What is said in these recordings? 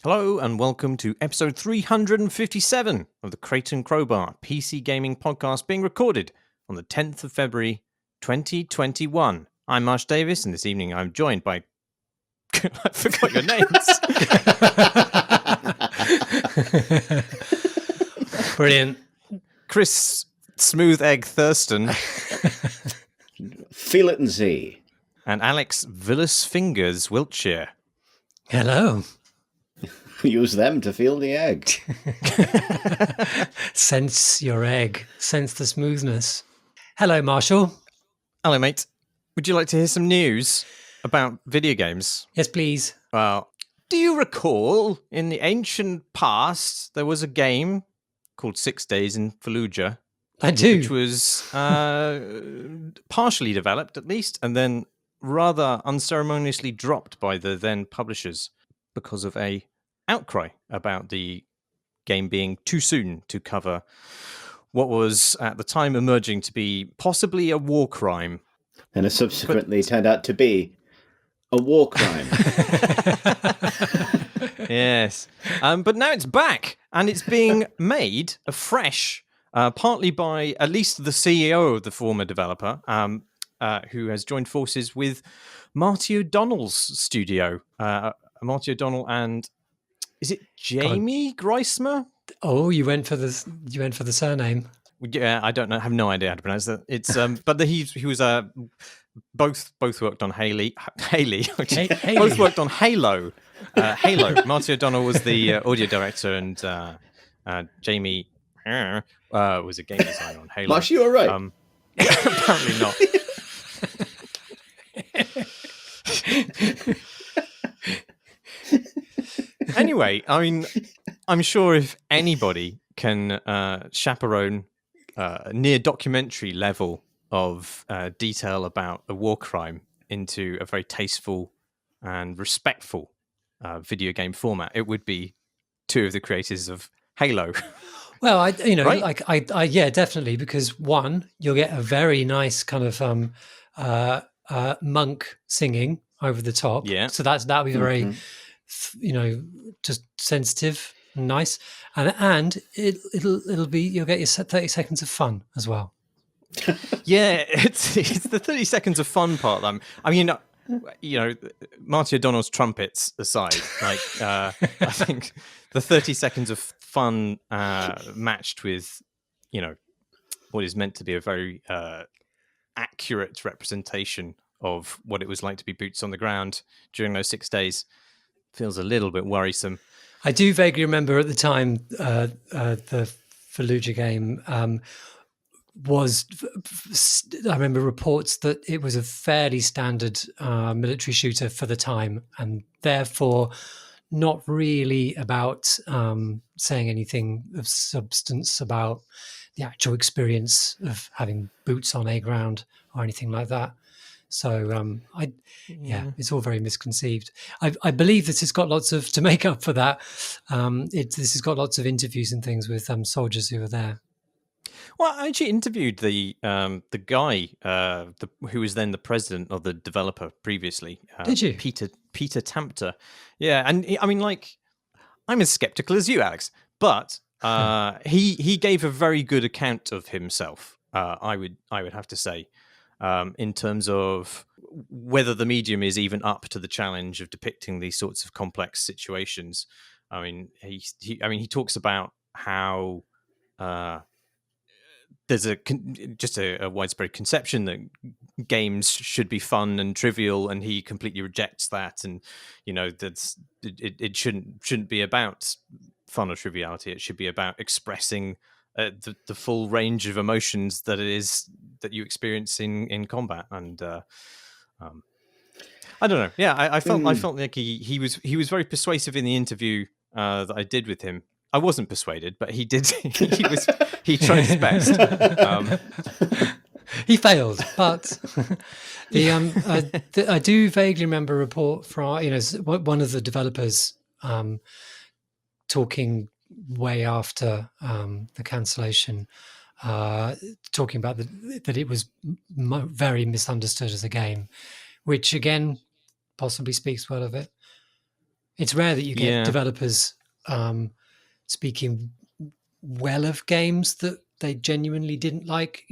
Hello and welcome to episode 357 of the Crate and Crowbar PC gaming podcast, being recorded on the 10th of February 2021. I'm Marsh Davis, and this evening I'm joined by... I forgot your names. Brilliant. Chris Smooth Egg Thurston. Feel it and see. And Alex Villas Fingers Wiltshire. Hello. Use them to feel the egg. Sense your egg. Sense the smoothness. Hello, Marshall. Hello, mate. Would you like to hear some news about video games? Yes, please. Well, do you recall in the ancient past there was a game called 6 Days in Fallujah? I do. Which was partially developed, at least, and then rather unceremoniously dropped by the then publishers because of a outcry about the game being too soon to cover what was at the time emerging to be possibly a war crime. And it subsequently turned out to be a war crime. Yes. But now it's back, and it's being made afresh, partly by at least the CEO of the former developer, who has joined forces with Marty O'Donnell's studio. Marty O'Donnell and... Is it Jamie Greismer? Oh, you went for the surname. Yeah, I don't know. I have no idea how to pronounce that. It's but he was both worked on Haley. Both worked on Halo. Halo. Marty O'Donnell was the audio director, and Jamie was a game designer on Halo. Marsh, you were right. Apparently not. Anyway, I mean, I'm sure if anybody can chaperone near documentary level of detail about a war crime into a very tasteful and respectful video game format, it would be two of the creators of Halo. Well, right? yeah, definitely, because one, you'll get a very nice kind of monk singing over the top. Yeah. So that'll be very, just sensitive and nice, and it'll be, you'll get your 30 seconds of fun as well. Yeah, it's the 30 seconds of fun part. I mean, Marty O'Donnell's trumpets aside, I think the 30 seconds of fun matched with, what is meant to be a very accurate representation of what it was like to be boots on the ground during those 6 days feels a little bit worrisome. I do vaguely remember at the time the Fallujah game was. I remember reports that it was a fairly standard military shooter for the time, and therefore not really about saying anything of substance about the actual experience of having boots on a ground or anything like that. So it's all very misconceived. I believe this has got lots of, to make up for that, this has got lots of interviews and things with soldiers who were there. Well, I actually interviewed the guy who was then the president of the developer previously. Did you? Peter Tampter. Yeah, and I'm as skeptical as you, Alex, but he gave a very good account of himself. I would have to say. In terms of whether the medium is even up to the challenge of depicting these sorts of complex situations. I mean, he talks about how there's just a widespread conception that games should be fun and trivial, and he completely rejects that. And that's it shouldn't be about fun or triviality. It should be about expressing the full range of emotions that you experience in combat. And I don't know. Yeah, I felt like he was very persuasive in the interview that I did with him. I wasn't persuaded, but he did. He tried his best. He failed, but I do vaguely remember a report from one of the developers talking way after the cancellation, talking about that it was very misunderstood as a game, which again possibly speaks well of it. It's rare that you get Yeah. developers speaking well of games that they genuinely didn't like,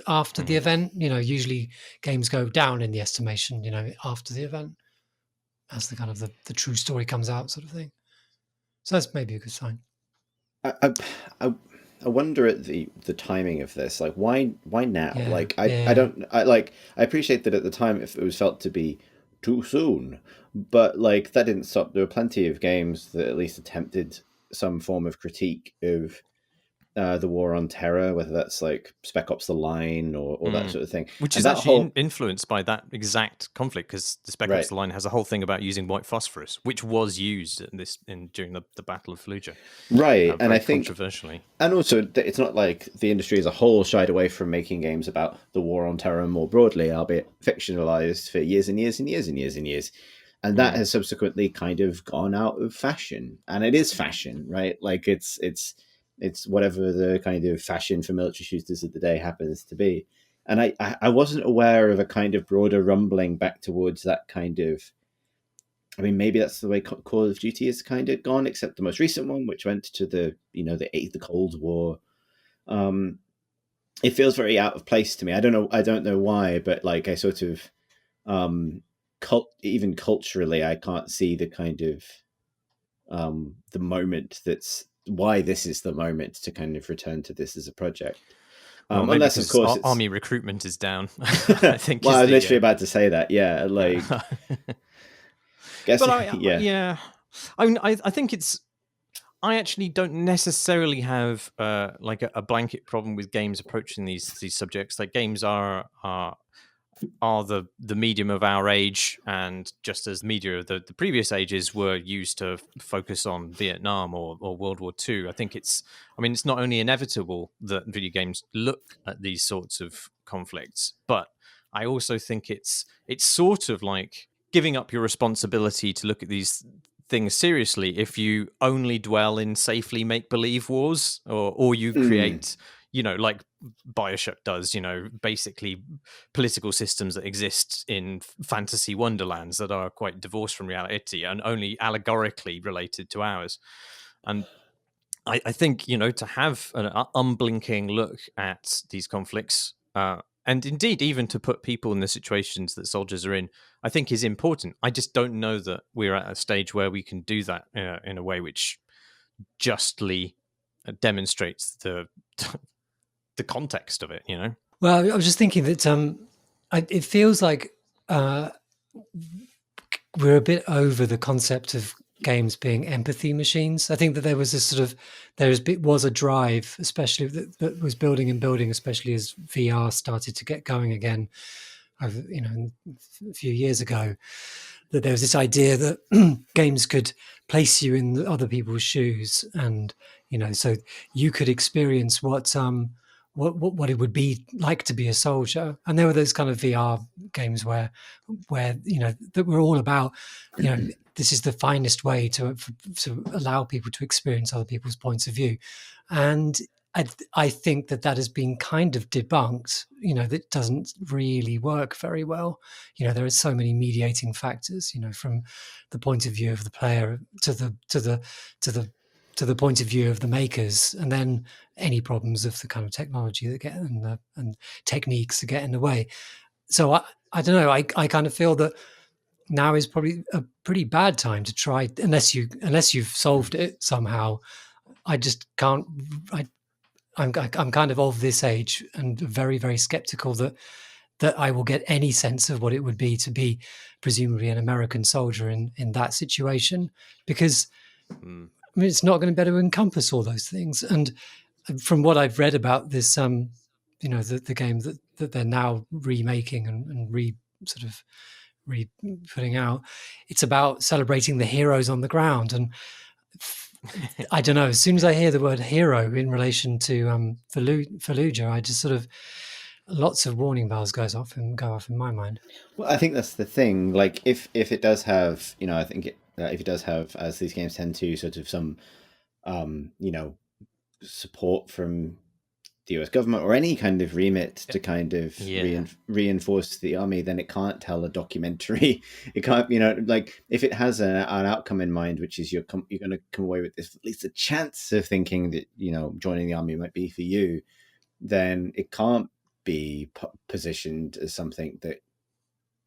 after the event. Usually games go down in the estimation, after the event, as the kind of the true story comes out, sort of thing. So that's maybe a good sign. I, I, I wonder at the timing of this. Like, why now? Yeah, Like, yeah. I appreciate that at the time it was felt to be too soon, but like that didn't stop. There were plenty of games that at least attempted some form of critique of the war on terror, whether that's like Spec Ops: The Line or that sort of thing, Which and is that actually whole influenced by that exact conflict, because the Spec Ops: right. The Line has a whole thing about using white phosphorus, which was used during the Battle of Fallujah, Right, and very I think, controversially. and also it's not like the industry as a whole shied away from making games about the war on terror more broadly, albeit fictionalized for years and years and years and years and years. And that has subsequently kind of gone out of fashion, and it is fashion, right? Like it's whatever the kind of fashion for military shooters of the day happens to be. And I wasn't aware of a kind of broader rumbling back towards that kind of. I mean, maybe that's the way Call of Duty has kind of gone, except the most recent one, which went to the Cold War. It feels very out of place to me. I don't know why, but like I sort of, even culturally, I can't see the kind of the moment that's why this is the moment to kind of return to this as a project. Well, maybe Unless, of because course, it's army recruitment is down. I think. well, I was literally about to say that. Yeah, like. Guess, But yeah. I mean, I think it's. I actually don't necessarily have like a blanket problem with games approaching these subjects. Like, games are the medium of our age, and just as media of the previous ages were used to focus on Vietnam or World War II, I think it's not only inevitable that video games look at these sorts of conflicts, but I also think it's sort of like giving up your responsibility to look at these things seriously if you only dwell in safely make-believe wars, or you create like BioShock does, basically political systems that exist in fantasy wonderlands that are quite divorced from reality and only allegorically related to ours. And I think, to have an unblinking look at these conflicts, and indeed even to put people in the situations that soldiers are in, I think is important. I just don't know that we're at a stage where we can do that in a way which justly demonstrates the the context of it, Well, I was just thinking that it feels like we're a bit over the concept of games being empathy machines. I think that there was this sort of was a drive, especially that was building and building, especially as VR started to get going again, over, a few years ago. That there was this idea that games could place you in other people's shoes, and so you could experience what it would be like to be a soldier. And there were those kind of VR games where that were all about this is the finest way to allow people to experience other people's points of view. And I think that has been kind of debunked, that doesn't really work very well. There are so many mediating factors, from the point of view of the player to the point of view of the makers, and then any problems of the kind of technology that get and techniques that get in the way. So I don't know. I kind of feel that now is probably a pretty bad time to try, unless you've solved it somehow. I just can't. I'm kind of this age and very, very skeptical that I will get any sense of what it would be to be presumably an American soldier in that situation, because it's not going to be able to encompass all those things. And from what I've read about this, the game that they're now remaking and putting out, it's about celebrating the heroes on the ground. And I don't know, as soon as I hear the word hero in relation to Fallujah, I just sort of, lots of warning bells go off in my mind. Well, I think that's the thing. Like, if it does have, I think if it does have, as these games tend to, sort of some, support from the US government or any kind of remit to kind of Yeah. reinforce the army, then it can't tell a documentary. It can't, you know, like if it has an outcome in mind, which is you're going to come away with this, at least a chance of thinking that, you know, joining the army might be for you, then it can't be positioned as something that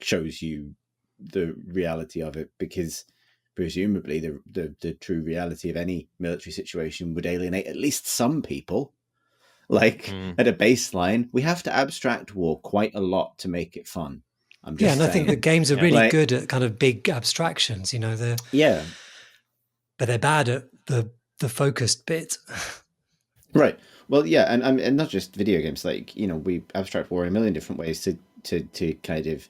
shows you the reality of it, because presumably the true reality of any military situation would alienate at least some people. Like at a baseline, we have to abstract war quite a lot to make it fun. I'm just and I think the games are really good at kind of big abstractions. You know, but they're bad at the focused bit. Right. Well, yeah, and not just video games. Like, you know, we abstract war in a million different ways to kind of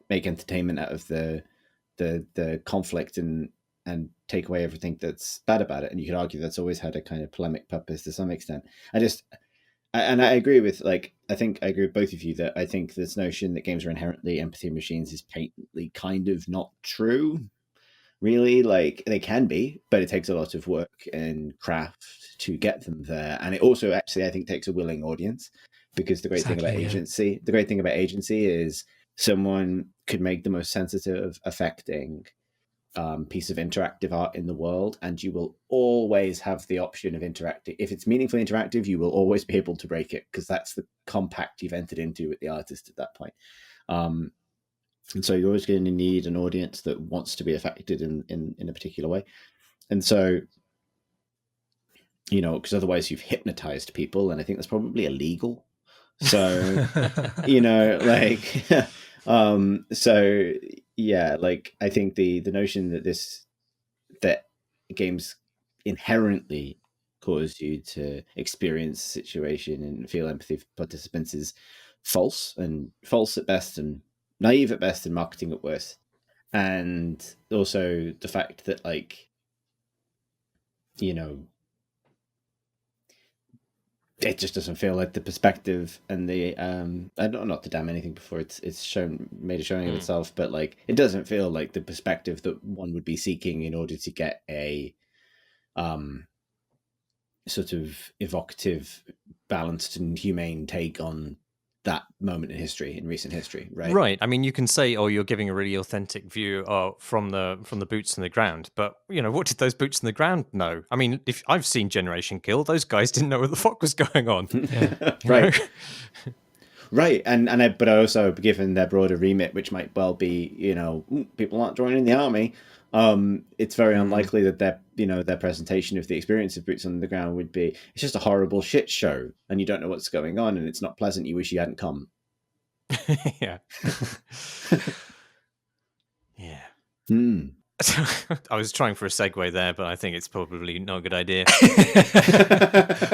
make entertainment out of the conflict and take away everything that's bad about it. And you could argue that's always had a kind of polemic purpose to some extent. And I agree with, like, I agree with both of you that I think this notion that games are inherently empathy machines is patently kind of not true, really. Like, they can be, but it takes a lot of work and craft to get them there. And it also actually, I think, takes a willing audience, because the great thing about agency is someone could make the most sensitive, affecting piece of interactive art in the world, and you will always have the option of interacting. If it's meaningfully interactive, you will always be able to break it, because that's the compact you've entered into with the artist at that point. And so you're always going to need an audience that wants to be affected in a particular way. And so, you know, because otherwise you've hypnotized people, and I think that's probably illegal. So, you know, like, so yeah, like, I think the notion that games inherently cause you to experience a situation and feel empathy for participants is false at best, and naive at best, and marketing at worst. And also the fact that, like, you know, it just doesn't feel like the perspective and the I don't, not to damn anything before it's made a showing of itself, but, like, it doesn't feel like the perspective that one would be seeking in order to get a sort of evocative, balanced and humane take on that moment in history, in recent history, right? Right. I mean, you can say, "Oh, you're giving a really authentic view from the boots on the ground," but, you know, what did those boots on the ground know? I mean, if I've seen Generation Kill, those guys didn't know what the fuck was going on. Right. Right, but also, given their broader remit, which might well be, you know, people aren't joining the army, it's very unlikely that their presentation of the experience of boots on the ground would be, it's just a horrible shit show, and you don't know what's going on, and it's not pleasant. You wish you hadn't come. Yeah. Yeah. I was trying for a segue there, but I think it's probably not a good idea.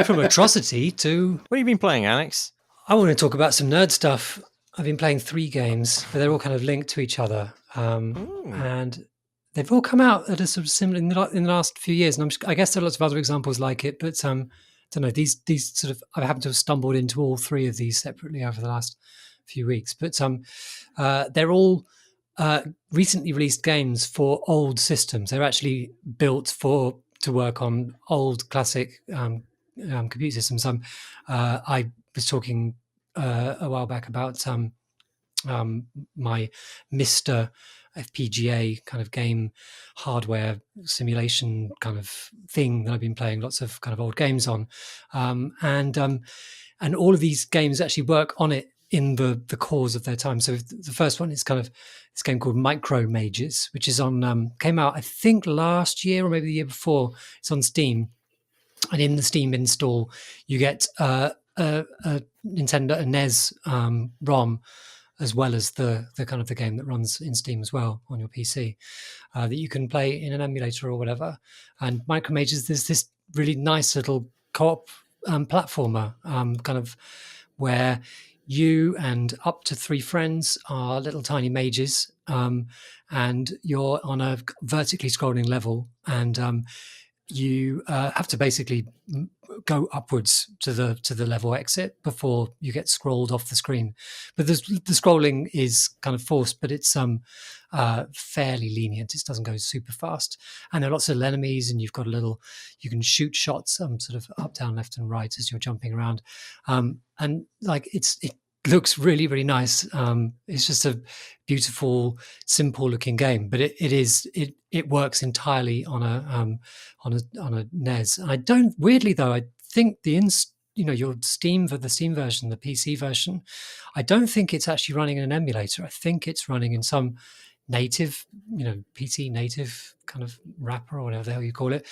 From atrocity to... What have you been playing, Alex? I want to talk about some nerd stuff. I've been playing 3 games, but they're all kind of linked to each other. And they've all come out at a sort of similar in the last few years. And I guess there are lots of other examples like it, but I don't know, these sort of, I happen to have stumbled into all 3 of these separately over the last few weeks. But they're all recently released games for old systems. They're actually built to work on old classic computer systems. I was talking a while back about my Mr. FPGA kind of game hardware simulation kind of thing that I've been playing lots of kind of old games on, and all of these games actually work on it in the cores of their time. So the first one is kind of this game called Micro Mages, which is on came out I think last year or maybe the year before. It's on Steam, and in the Steam install you get a Nintendo a NES ROM, as well as the kind of the game that runs in Steam as well on your PC, that you can play in an emulator or whatever. And Micro Mages, there's this really nice little co-op platformer, kind of where you and up to 3 friends are little tiny mages, and you're on a vertically scrolling level, and you have to basically go upwards to the level exit before you get scrolled off the screen. But the scrolling is kind of forced, but it's fairly lenient. It doesn't go super fast, and there are lots of enemies, and you've got you can shoot shots sort of up, down, left, and right as you're jumping around, and like it looks really, really nice. It's just a beautiful, simple looking game, but it works entirely on a NES. And I don't, weirdly though, I think your Steam for the Steam version, the PC version, I don't think it's actually running in an emulator. I think it's running in some native, PC native kind of wrapper or whatever the hell you call it,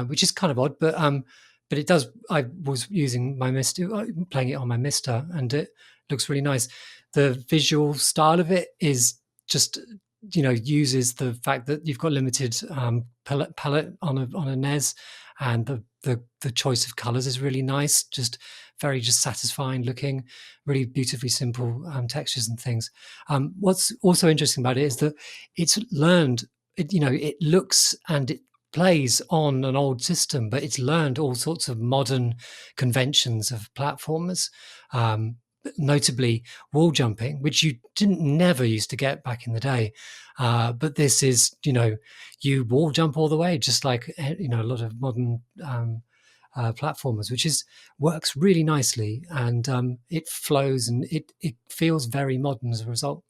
which is kind of odd, but it does. I was using my Mister, playing it on my Mister, and it looks really nice. The visual style of it is just, uses the fact that you've got limited palette on a NES, and the choice of colors is really nice. Just very satisfying looking, really beautifully simple textures and things. What's also interesting about it is that it's learned. It looks and it plays on an old system, but it's learned all sorts of modern conventions of platformers, notably wall jumping, which you never used to get back in the day. But this is, you wall jump all the way, just like, a lot of modern platformers, which works really nicely, and it flows, and it feels very modern as a result.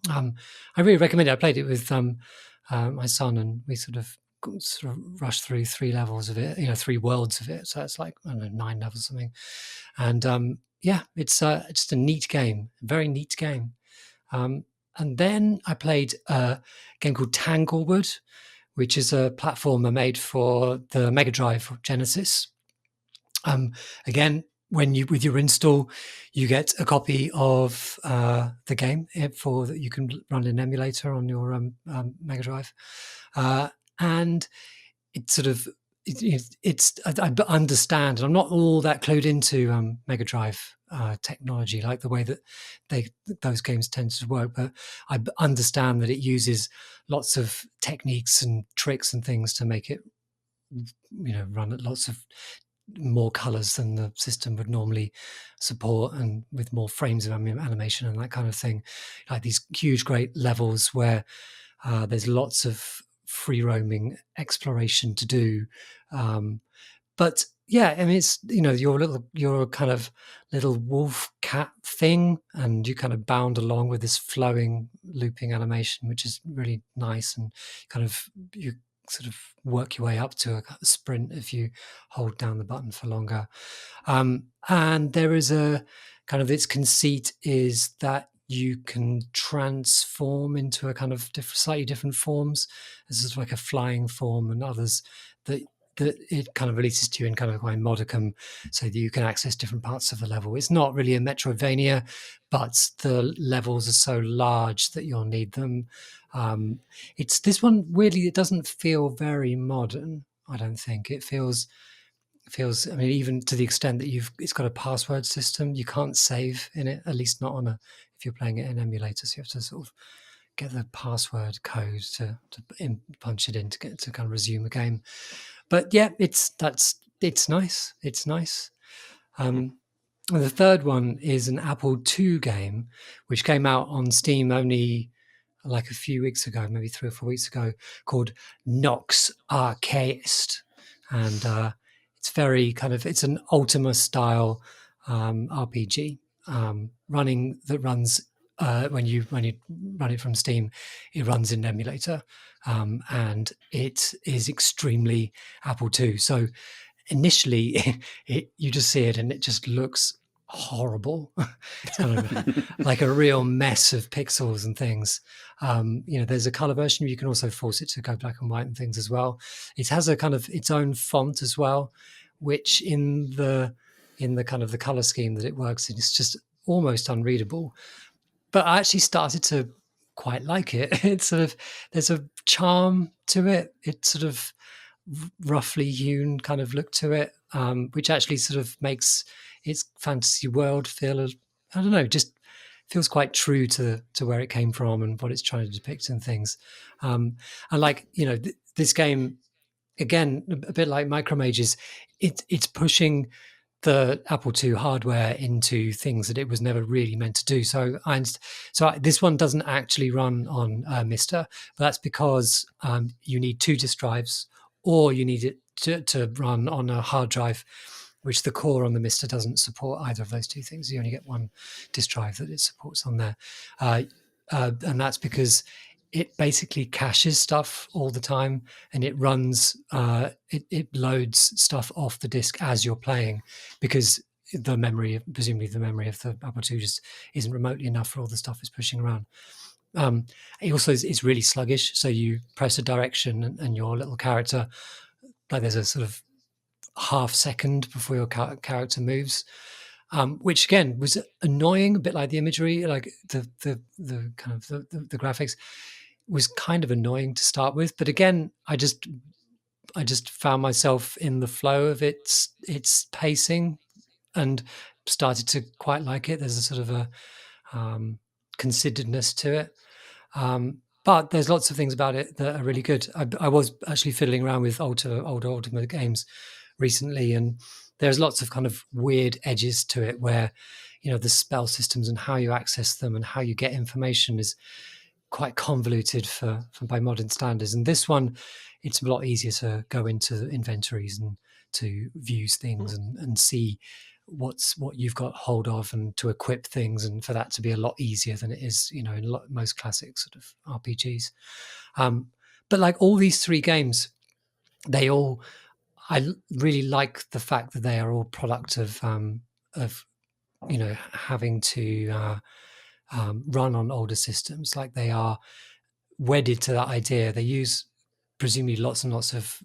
I really recommend it. I played it with my son, and we sort of rushed through 3 levels of it, 3 worlds of it. So it's like, I don't know, 9 levels or something. And it's just a neat game, very neat game. And then I played a game called Tanglewood, which is a platformer made for the Mega Drive or Genesis. Again, with your install, you get a copy of the game that you can run an emulator on your Mega Drive, and it sort of I understand, and I'm not all that clued into Mega Drive technology, like the way that those games tend to work, but I understand that it uses lots of techniques and tricks and things to make it run at lots of more colors than the system would normally support, and with more frames of animation and that kind of thing, like these huge great levels where there's lots of free roaming exploration to do, but yeah, I mean, it's your kind of little wolf cat thing, and you kind of bound along with this flowing looping animation, which is really nice, and you sort of work your way up to a sprint if you hold down the button for longer. And there is a kind of, its conceit is that you can transform into a kind of slightly different forms. This is like a flying form, and others that it kind of releases to you in kind of like modicum, so that you can access different parts of the level. It's not really a Metroidvania, but the levels are so large that you'll need them. It's this one, weirdly, it doesn't feel very modern. I don't think it feels. I mean, even to the extent that it's got a password system, you can't save in it, at least not if you're playing it in emulator. So you have to sort of get the password code to punch it in to kind of resume a game. But yeah, it's nice. It's nice. And the third one is an Apple II game, which came out on Steam only like a few weeks ago, maybe 3 or 4 weeks ago, called Nox Archaist. And it's very it's an Ultima style RPG runs when you run it from Steam, it runs in emulator, and it is extremely Apple II. So initially, you just see it and it just looks horrible. It's kind of like a real mess of pixels and things. There's a color version. You can also force it to go black and white and things as well. It has a kind of its own font as well, which in the kind of the color scheme that it works in, it's just almost unreadable. But I actually started to quite like it. It's sort of, there's a charm to it. It's sort of roughly hewn kind of look to it, which actually sort of makes its fantasy world feel, I don't know, just feels quite true to where it came from and what it's trying to depict and things. And like, this game, again, a bit like Micromages, it's pushing the Apple II hardware into things that it was never really meant to do. So this one doesn't actually run on Mister, but that's because you need 2 disk drives, or you need it to run on a hard drive, which the core on the Mister doesn't support either of those 2 things. You only get 1 disk drive that it supports on there. And that's because it basically caches stuff all the time, and it runs, it loads stuff off the disk as you're playing, because presumably the memory of the Apple II just isn't remotely enough for all the stuff it's pushing around. It also is really sluggish. So you press a direction and your little character, like there's a sort of half second before your character moves, which again was annoying, a bit like the imagery, like the kind of the graphics was kind of annoying to start with. But again, I just found myself in the flow of its pacing and started to quite like it. There's a sort of a consideredness to it. But there's lots of things about it that are really good. I was actually fiddling around with older Ultimate games recently, and there's lots of kind of weird edges to it where, the spell systems and how you access them and how you get information is quite convoluted by modern standards. And this one, it's a lot easier to go into inventories and to view things and see what you've got hold of, and to equip things, and for that to be a lot easier than it is, in most classic sort of RPGs. But like all these 3 games, I really like the fact that they are all product of having to run on older systems. Like they are wedded to that idea. They use presumably lots and lots of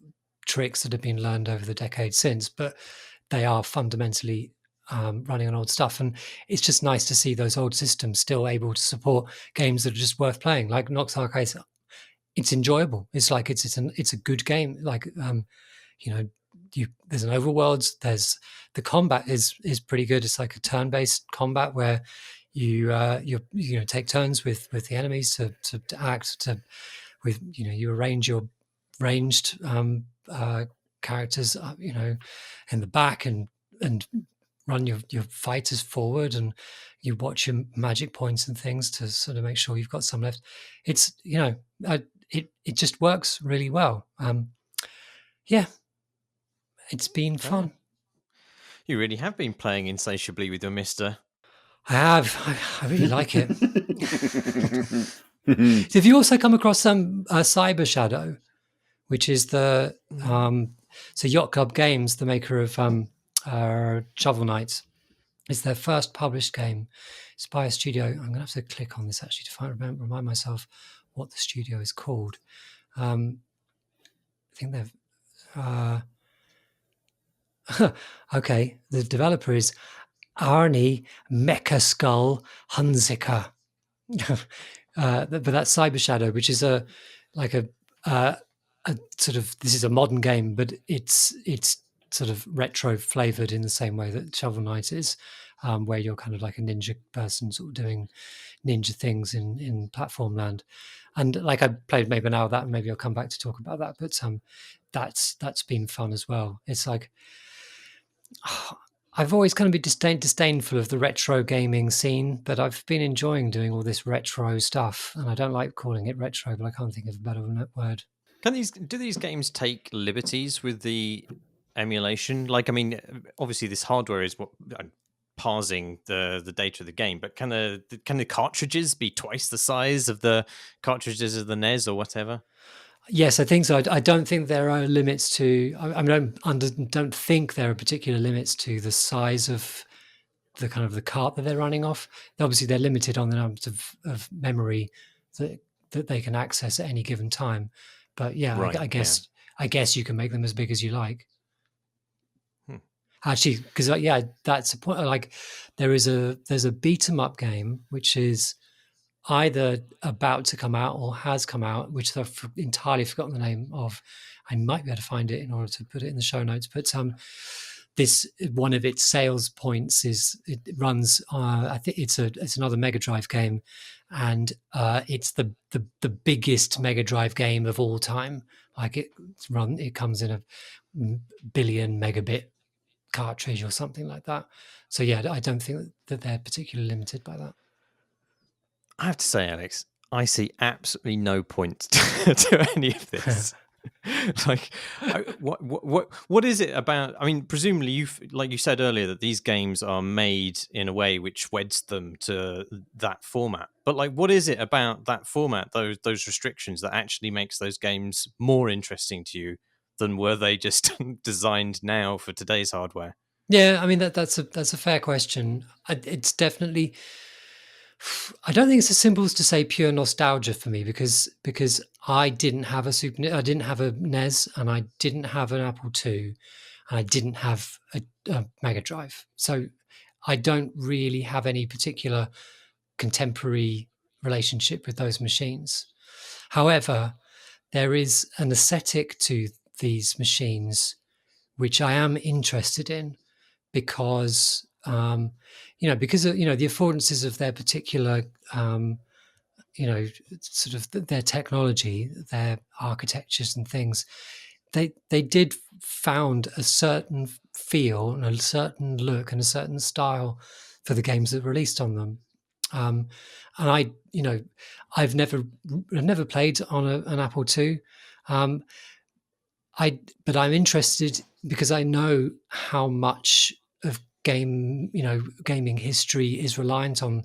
tricks that have been learned over the decades since, but they are fundamentally running on old stuff. And it's just nice to see those old systems still able to support games that are just worth playing. Like Nox Archaist, it's enjoyable. It's like it's a good game. Like there's an overworld. There's the combat is pretty good. It's like a turn-based combat where you take turns with the enemies to act you arrange your ranged characters in the back and run your fighters forward, and you watch your magic points and things to sort of make sure you've got some left. It's it just works really well. It's been fun. You really have been playing insatiably with your Mister. I have. I really like it. So have you also come across some Cyber Shadow, which is the so Yacht Club Games, the maker of Shovel Knight? It's their first published game. It's by a studio. I'm going to have to click on this actually to remind myself what the studio is called. I think they've... okay, the developer is Arnie Mecha Skull Hunziker. But that's Cyber Shadow, which is a sort of, this is a modern game, but it's sort of retro flavored in the same way that Shovel Knight is, where you're kind of like a ninja person sort of doing ninja things in platform land. And like I played maybe an hour of that, and maybe I'll come back to talk about that. But that's been fun as well. It's like I've always kind of been disdainful of the retro gaming scene, but I've been enjoying doing all this retro stuff, and I don't like calling it retro, but I can't think of a better word. Do these games take liberties with the emulation? Like, I mean, obviously this hardware is what parsing the data of the game, but can the cartridges be twice the size of the cartridges of the NES or whatever? Yes, I think so. I don't think there are limits to. I don't think there are particular limits to the size of the kind of the cart that they're running off. Obviously, they're limited on the numbers of memory that they can access at any given time. But yeah, right, I guess you can make them as big as you like. Actually, because that's a point. Like there's a beat 'em up game which is either about to come out or has come out, which I've entirely forgotten the name of. I might be able to find it in order to put it in the show notes. But this one of its sales points is it runs. I think it's another Mega Drive game, and it's the biggest Mega Drive game of all time. Like it comes in a billion megabit cartridge or something like that. So yeah, I don't think that they're particularly limited by that. I have to say, Alex, I see absolutely no point to any of this. Like, what is it about? I mean, presumably like you said earlier, that these games are made in a way which weds them to that format. But like, what is it about that format, those restrictions, that actually makes those games more interesting to you than were they just designed now for today's hardware? Yeah, I mean that's a fair question. It's definitely. I don't think it's as simple as to say pure nostalgia for me because I didn't have a I didn't have a NES, and I didn't have an Apple II, and I didn't have a Mega Drive. So I don't really have any particular contemporary relationship with those machines. However, there is an aesthetic to these machines which I am interested in because because of, the affordances of their particular sort of their technology, their architectures and things. They did found a certain feel and a certain look and a certain style for the games that were released on them. And I've never played on an Apple II. But I'm interested because I know how much of gaming history is reliant on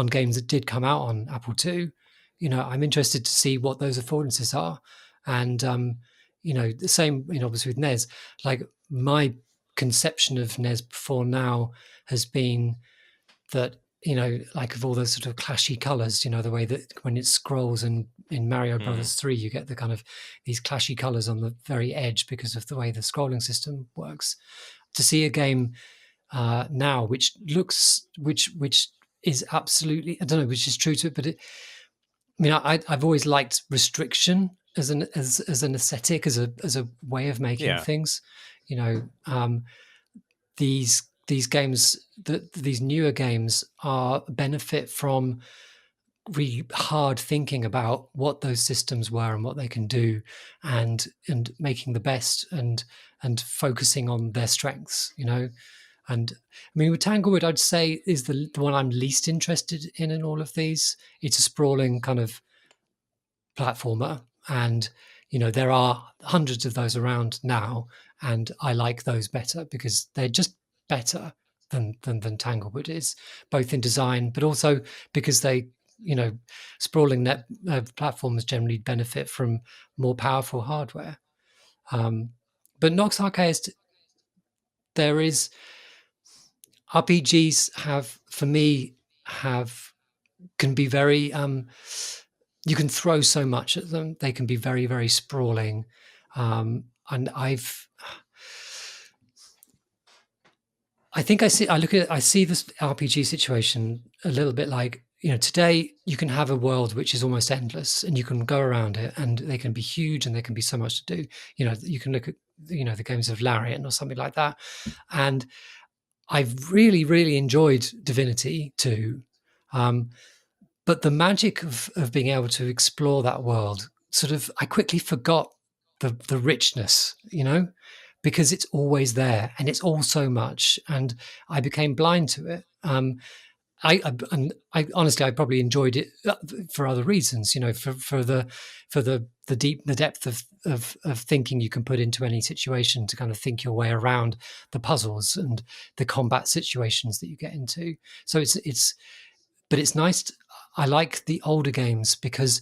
games that did come out on Apple II. I'm interested to see what those affordances are, and the same. Obviously with NES, like my conception of NES before now has been that like of all those sort of clashy colors, the way that when it scrolls and in Mario Brothers 3, you get the kind of these clashy colors on the very edge because of the way the scrolling system works. To see a game now which is absolutely, I don't know, which is true to it, but I've always liked restriction as an aesthetic, as a way of making things. These games, these newer games, benefit from really hard thinking about what those systems were and what they can do, and making the best and focusing on their strengths. And I mean, with Tanglewood, I'd say is the one I'm least interested in all of these. It's a sprawling kind of platformer, and there are hundreds of those around now, and I like those better because they're just better than Tanglewood is, both in design, but also because they, sprawling net platforms generally benefit from more powerful hardware. But Nox Archaist, there is RPGs can be very you can throw so much at them. They can be very, very sprawling, and I see this RPG situation a little bit like, today you can have a world which is almost endless and you can go around it and they can be huge and there can be so much to do. You can look at, the games of Larian or something like that. And I've really, really enjoyed Divinity 2. But the magic of being able to explore that world, I quickly forgot the richness, because it's always there and it's all so much, and I became blind to it. I honestly, I probably enjoyed it for other reasons, for the depth of thinking you can put into any situation to kind of think your way around the puzzles and the combat situations that you get into. So but it's nice. I like the older games because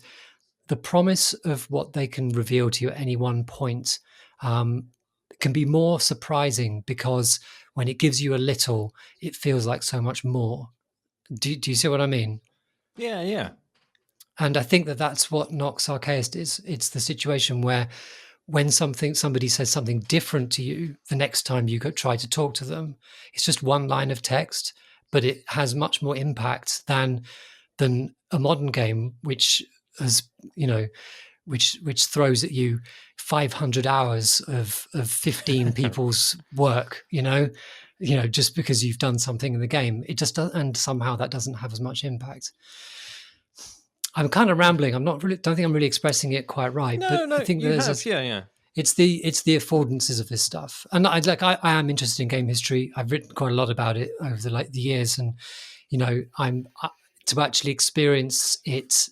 the promise of what they can reveal to you at any one point can be more surprising, because when it gives you a little, it feels like so much more. Do you see what I mean? Yeah. And I think that's what Nox Archaist is. It's the situation where when somebody says something different to you, the next time you try to talk to them, it's just one line of text, but it has much more impact than a modern game, which has, which throws at you 500 hours of 15 people's work, just because you've done something in the game. It just does, and somehow that doesn't have as much impact. I'm kind of rambling. Don't think I'm really expressing it quite right. No, I think you have. Yeah. It's the affordances of this stuff, and I am interested in game history. I've written quite a lot about it over the years, and I'm to actually experience it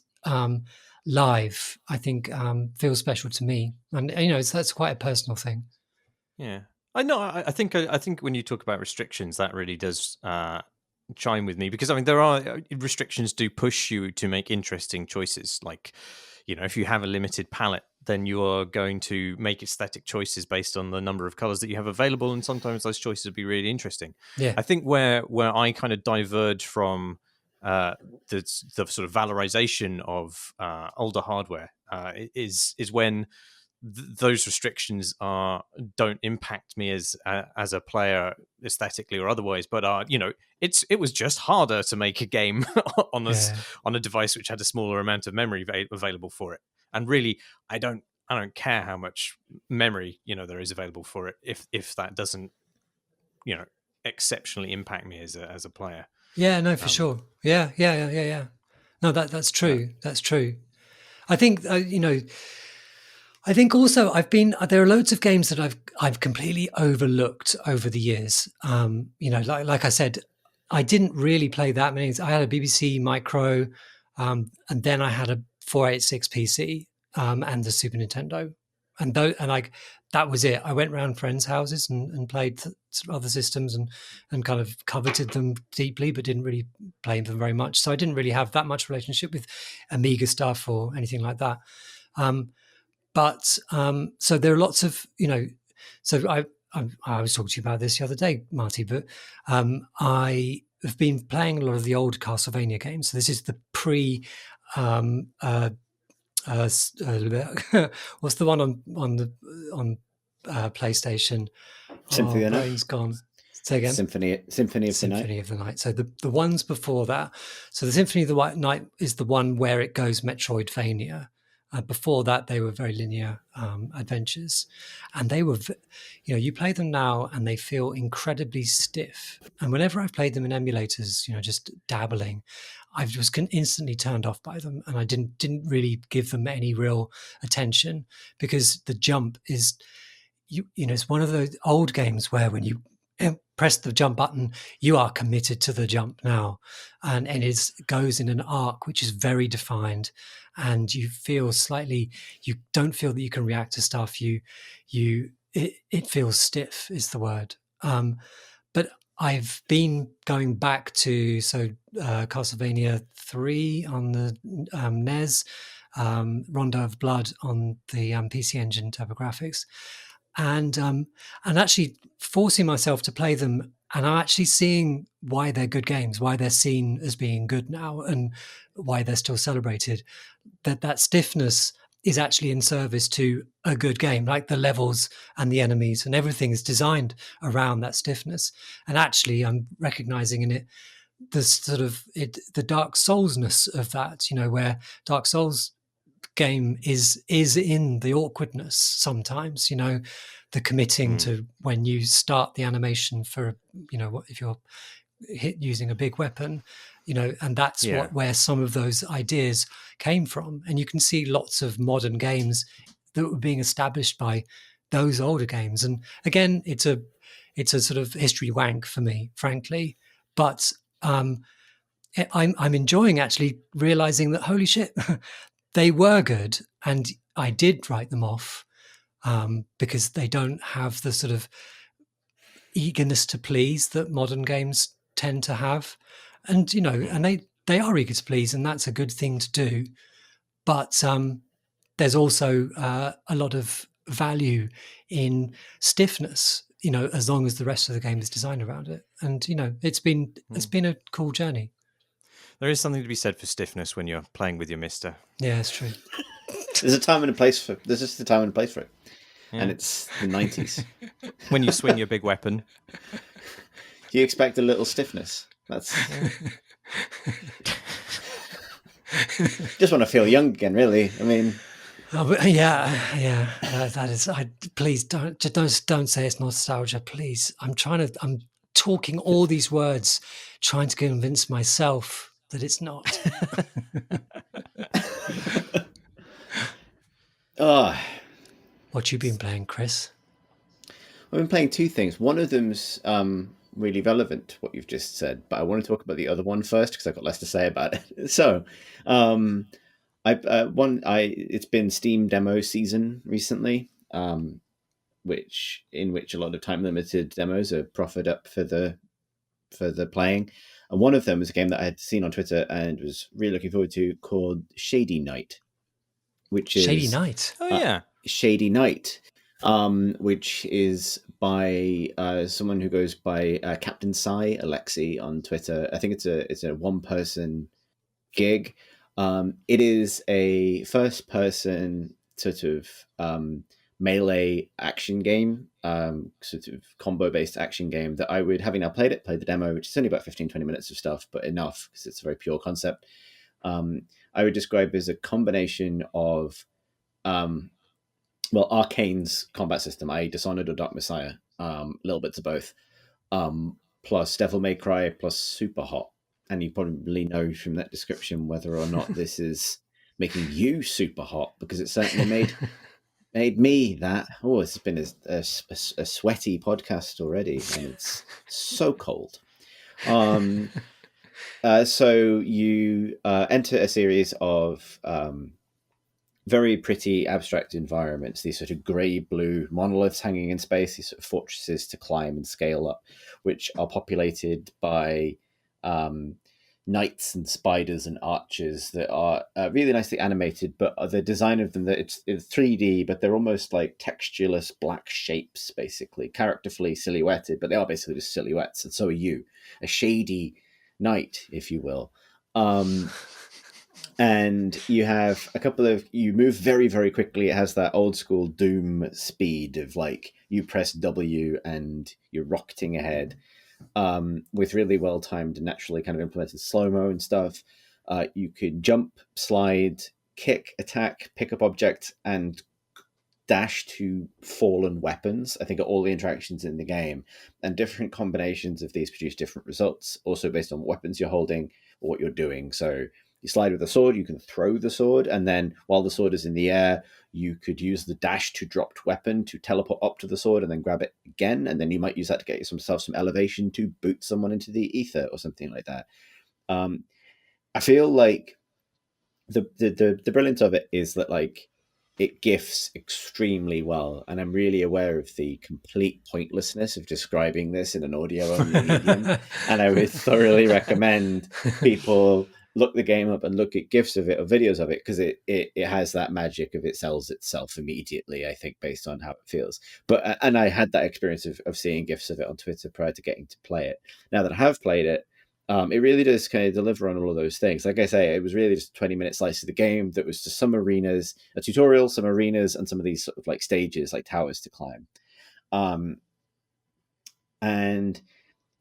live. I think feels special to me, and that's quite a personal thing. Yeah, I know. I think when you talk about restrictions, that really does chime with me, because I mean there are restrictions do push you to make interesting choices. Like, if you have a limited palette, then you are going to make aesthetic choices based on the number of colors that you have available, and sometimes those choices will be really interesting. Yeah, I think where I kind of diverge from the sort of valorization of older hardware is when those restrictions don't impact me as a player aesthetically or otherwise, but it was just harder to make a game on a device which had a smaller amount of memory available for it. And really, I don't care how much memory there is available for it if that doesn't exceptionally impact me as a player. Yeah, no, for sure. Yeah. No, that's true. That's true. I think I think also there are loads of games that I've completely overlooked over the years. Like I said, I didn't really play that many. I had a BBC Micro, and then I had a 486 PC and the Super Nintendo, and that was it. I went around friends' houses and played other systems and kind of coveted them deeply, but didn't really play them very much. So I didn't really have that much relationship with Amiga stuff or anything like that. So there are lots of, so I was talking to you about this the other day, Marty, but I have been playing a lot of the old Castlevania games. So this is the what's the one on PlayStation? Symphony of the Night. Brain's gone. Say again. Symphony of the Night. So the ones before that. So the Symphony of the Night is the one where it goes Metroidvania. Before that, they were very linear adventures, and they were, you play them now and they feel incredibly stiff. And whenever I've played them in emulators, just dabbling, I was instantly turned off by them, and I didn't really give them any real attention, because the jump is, it's one of those old games where when you press the jump button, you are committed to the jump now, and it goes in an arc which is very defined, and you don't feel that you can react to stuff. It feels stiff is the word. But I've been going back to Castlevania 3 on the NES, Rondo of Blood on the PC Engine TurboGrafx, and actually forcing myself to play them, and I'm actually seeing why they're good games, why they're seen as being good now, and why they're still celebrated. That stiffness is actually in service to a good game, like the levels and the enemies and everything is designed around that stiffness. And actually, I'm recognizing in it the Dark Soulsness of that, where Dark Souls game is in the awkwardness sometimes, the committing to when you start the animation for, if you're using a big weapon, and that's where some of those ideas came from. And you can see lots of modern games that were being established by those older games. And again, it's a sort of history wank for me, frankly. But I'm enjoying actually realizing that, holy shit, they were good, and I did write them off because they don't have the sort of eagerness to please that modern games tend to have. And and they are eager to please, and that's a good thing to do. But there's also a lot of value in stiffness, as long as the rest of the game is designed around it. And it's been a cool journey. There is something to be said for stiffness when you're playing with your mister. Yeah, it's true. There's just a time and a place for it, and it's the 90s. When you swing your big weapon, you expect a little stiffness. That's just want to feel young again, really. I mean, Oh, but yeah. That is. Please don't say it's nostalgia. Please, I'm talking all these words, trying to convince myself that it's not. Ah, What you been playing, Chris? I've been playing two things. One of them's really relevant to what you've just said, but I want to talk about the other one first because I've got less to say about it. So, it's been Steam demo season recently, in which a lot of time limited demos are proffered up for the playing. And one of them was a game that I had seen on Twitter and was really looking forward to, called Shady Knight, which Shady is Knight. Oh yeah. Shady Knight, which is by someone who goes by Captain Sai Alexi on Twitter. I think it's a one person gig. It is a first person sort of melee action game, sort of combo based action game that I would, having now played the demo, which is only about 15-20 minutes of stuff, but enough because it's a very pure concept. I would describe as a combination of Arcane's combat system, i.e. Dishonored or Dark Messiah, little bits of both, plus Devil May Cry, plus Super Hot. And you probably know from that description whether or not this is making you super hot, because it certainly made me that. Oh, it's been a sweaty podcast already, and it's so cold. So you enter a series of very pretty abstract environments, these sort of grey-blue monoliths hanging in space, these sort of fortresses to climb and scale up, which are populated by knights and spiders and archers that are really nicely animated, but the design of them, that it's 3D, but they're almost like textureless black shapes, basically, characterfully silhouetted, but they are basically just silhouettes, and so are you, a shady knight, if you will. And you have you move very, very quickly. It has that old school Doom speed of like you press W and you're rocketing ahead, with really well timed and naturally kind of implemented slow-mo and stuff. You could jump, slide, kick, attack, pick up objects, and dash to fallen weapons. I think are all the interactions in the game, and different combinations of these produce different results, also based on what weapons you're holding or what you're doing. So you slide with a sword, you can throw the sword, and then while the sword is in the air, you could use the dash to dropped weapon to teleport up to the sword and then grab it again, and then you might use that to get yourself some elevation to boot someone into the ether or something like that. I feel like the brilliance of it is that like it gifts extremely well, and I'm really aware of the complete pointlessness of describing this in an audio only medium, and I would thoroughly recommend people look the game up and look at GIFs of it or videos of it, because it has that magic of it sells itself immediately, I think, based on how it feels. But and I had that experience of seeing GIFs of it on Twitter prior to getting to play it. Now that I have played it, it really does kind of deliver on all of those things. Like I say, it was really just a 20-minute slice of the game that was just some arenas, a tutorial, some arenas, and some of these sort of like stages, like towers to climb. And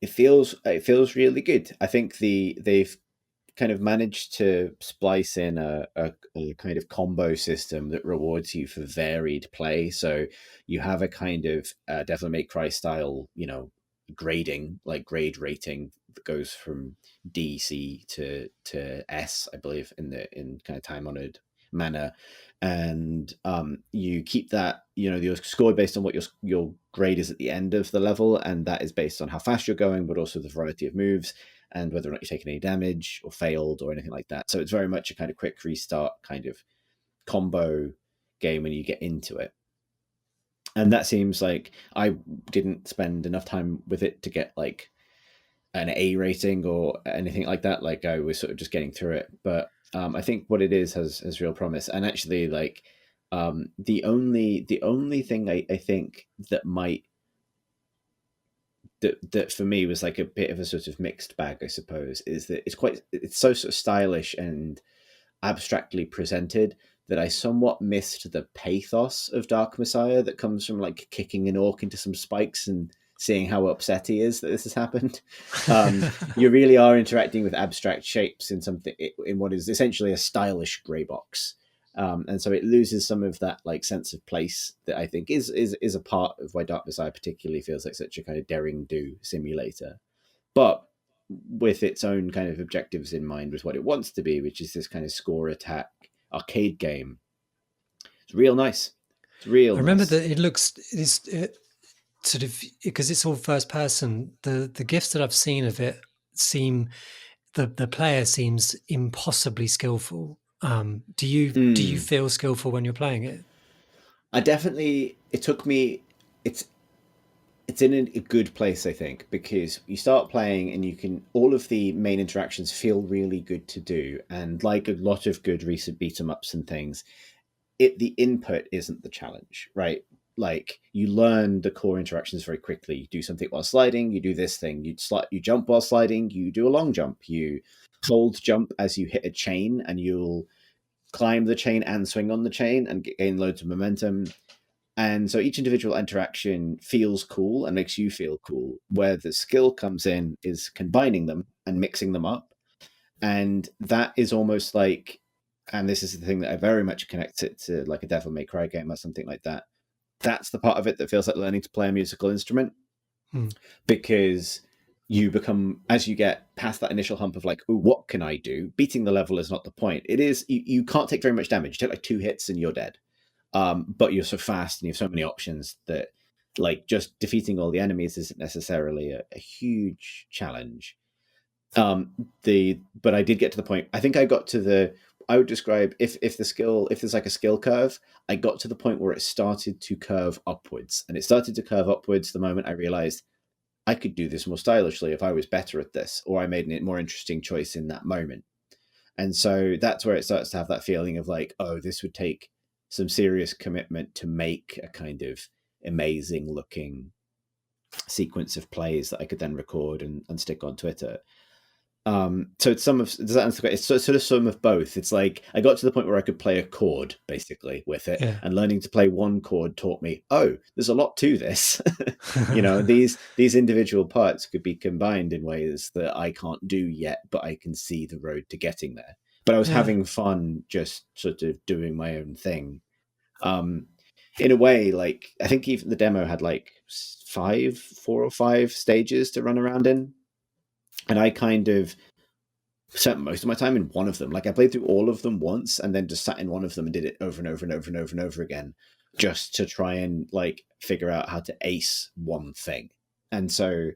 it feels really good. I think they've kind of managed to splice in a kind of combo system that rewards you for varied play. So you have a kind of Devil May Cry style, grading, like grade rating, that goes from D, C to S, I believe, in kind of time honored manner. And you keep that, you're scored based on what your grade is at the end of the level, and that is based on how fast you're going, but also the variety of moves and whether or not you've taken any damage or failed or anything like that. So it's very much a kind of quick restart kind of combo game when you get into it. And that seems like I didn't spend enough time with it to get like an A rating or anything like that. Like I was sort of just getting through it. But I think what it is has real promise. And actually, like the only thing I think that might that for me was like a bit of a sort of mixed bag, I suppose, is that it's so sort of stylish and abstractly presented that I somewhat missed the pathos of Dark Messiah that comes from like kicking an orc into some spikes and seeing how upset he is that this has happened. You really are interacting with abstract shapes in what is essentially a stylish grey box. And so it loses some of that like sense of place that I think is a part of why Dark Messiah particularly feels like such a kind of daring do simulator, but with its own kind of objectives in mind with what it wants to be, which is this kind of score attack arcade game. It's real nice. It's real. I remember nice. that it looks sort of, because it's all first person. The GIFs that I've seen of it seem, the player seems impossibly skillful. Do you feel skillful when you're playing it? I definitely. It took me. It's in a good place, I think, because you start playing and you can, all of the main interactions feel really good to do, and like a lot of good recent beat 'em ups and things, the input isn't the challenge, right? Like you learn the core interactions very quickly. You do something while sliding, you do this thing. You jump while sliding, you do a long jump. You hold jump as you hit a chain, and you'll climb the chain and swing on the chain and gain loads of momentum. And so each individual interaction feels cool and makes you feel cool. Where the skill comes in is combining them and mixing them up. And that is almost like, and this is the thing that I very much connect it to, like a Devil May Cry game or something like that. That's the part of it that feels like learning to play a musical instrument, because you become, as you get past that initial hump of like, oh, what can I do? Beating the level is not the point. It is, you can't take very much damage. You take like 2 hits and you're dead. But you're so fast and you have so many options that like just defeating all the enemies isn't necessarily a huge challenge. But I did get to the point. I think I got to I would describe if there's like a skill curve, I got to the point where it started to curve upwards, and it started to curve upwards the moment I realized I could do this more stylishly if I was better at this, or I made a more interesting choice in that moment. And so that's where it starts to have that feeling of like, oh, this would take some serious commitment to make a kind of amazing looking sequence of plays that I could then record and stick on Twitter. So it's does that answer? It's sort of some of both. It's like I got to the point where I could play a chord basically with it, and learning to play one chord taught me, oh, there's a lot to this. These individual parts could be combined in ways that I can't do yet, but I can see the road to getting there. But I was having fun just sort of doing my own thing. In a way, like I think even the demo had like 4 or 5 stages to run around in. And I kind of spent most of my time in one of them. Like I played through all of them once and then just sat in one of them and did it over and over and over and over and over again, just to try and like figure out how to ace one thing. And so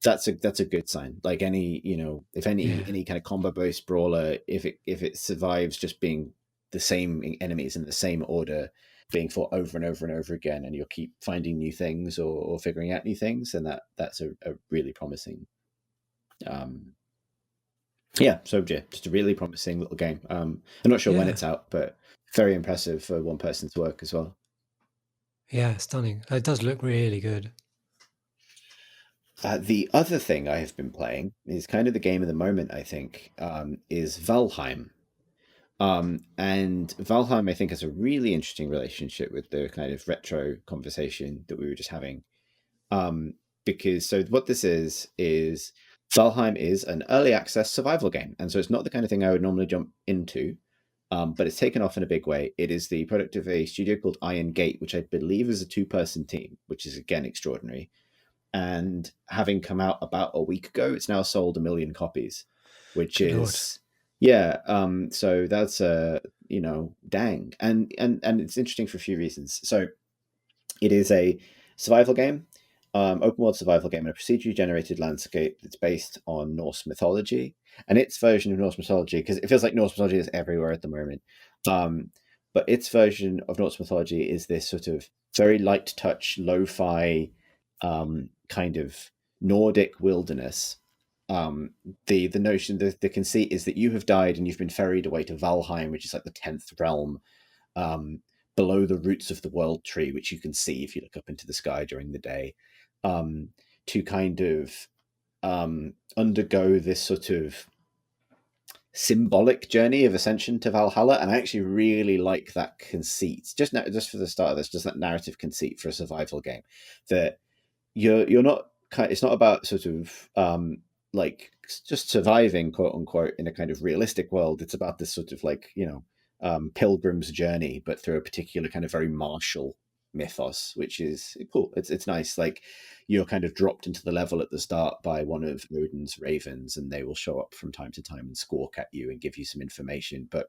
that's a good sign. Like if any kind of combo based brawler, if it survives just being the same enemies in the same order, being fought over and over and over again, and you'll keep finding new things or figuring out new things, and that's a really promising. So just a really promising little game. I'm not sure when it's out, but very impressive for one person's work as well. Yeah, stunning. It does look really good. The other thing I have been playing is kind of the game of the moment, I think, is Valheim. And Valheim, I think, has a really interesting relationship with the kind of retro conversation that we were just having. Because what this is Valheim is an early access survival game. And so it's not the kind of thing I would normally jump into, but it's taken off in a big way. It is the product of a studio called Iron Gate, which I believe is a 2-person team, which is, again, extraordinary. And having come out about a week ago, it's now sold 1 million copies, which Good is... Lord. So that's dang. And it's interesting for a few reasons. So it is a survival game. Open world survival game in a procedurally generated landscape that's based on Norse mythology, and its version of Norse mythology, because it feels like Norse mythology is everywhere at the moment. But its version of Norse mythology is this sort of very light touch, lo-fi kind of Nordic wilderness. The notion, the conceit is that you have died and you've been ferried away to Valheim, which is like the 10th realm, below the roots of the world tree, which you can see if you look up into the sky during the day. To kind of undergo this sort of symbolic journey of ascension to Valhalla, and I actually really like that conceit. Just for the start of this, just that narrative conceit for a survival game, that you're not. It's not about sort of like just surviving, quote unquote, in a kind of realistic world. It's about this sort of like pilgrim's journey, but through a particular kind of very martial mythos, which is cool. It's nice. Like, you're kind of dropped into the level at the start by one of Odin's ravens, and they will show up from time to time and squawk at you and give you some information. But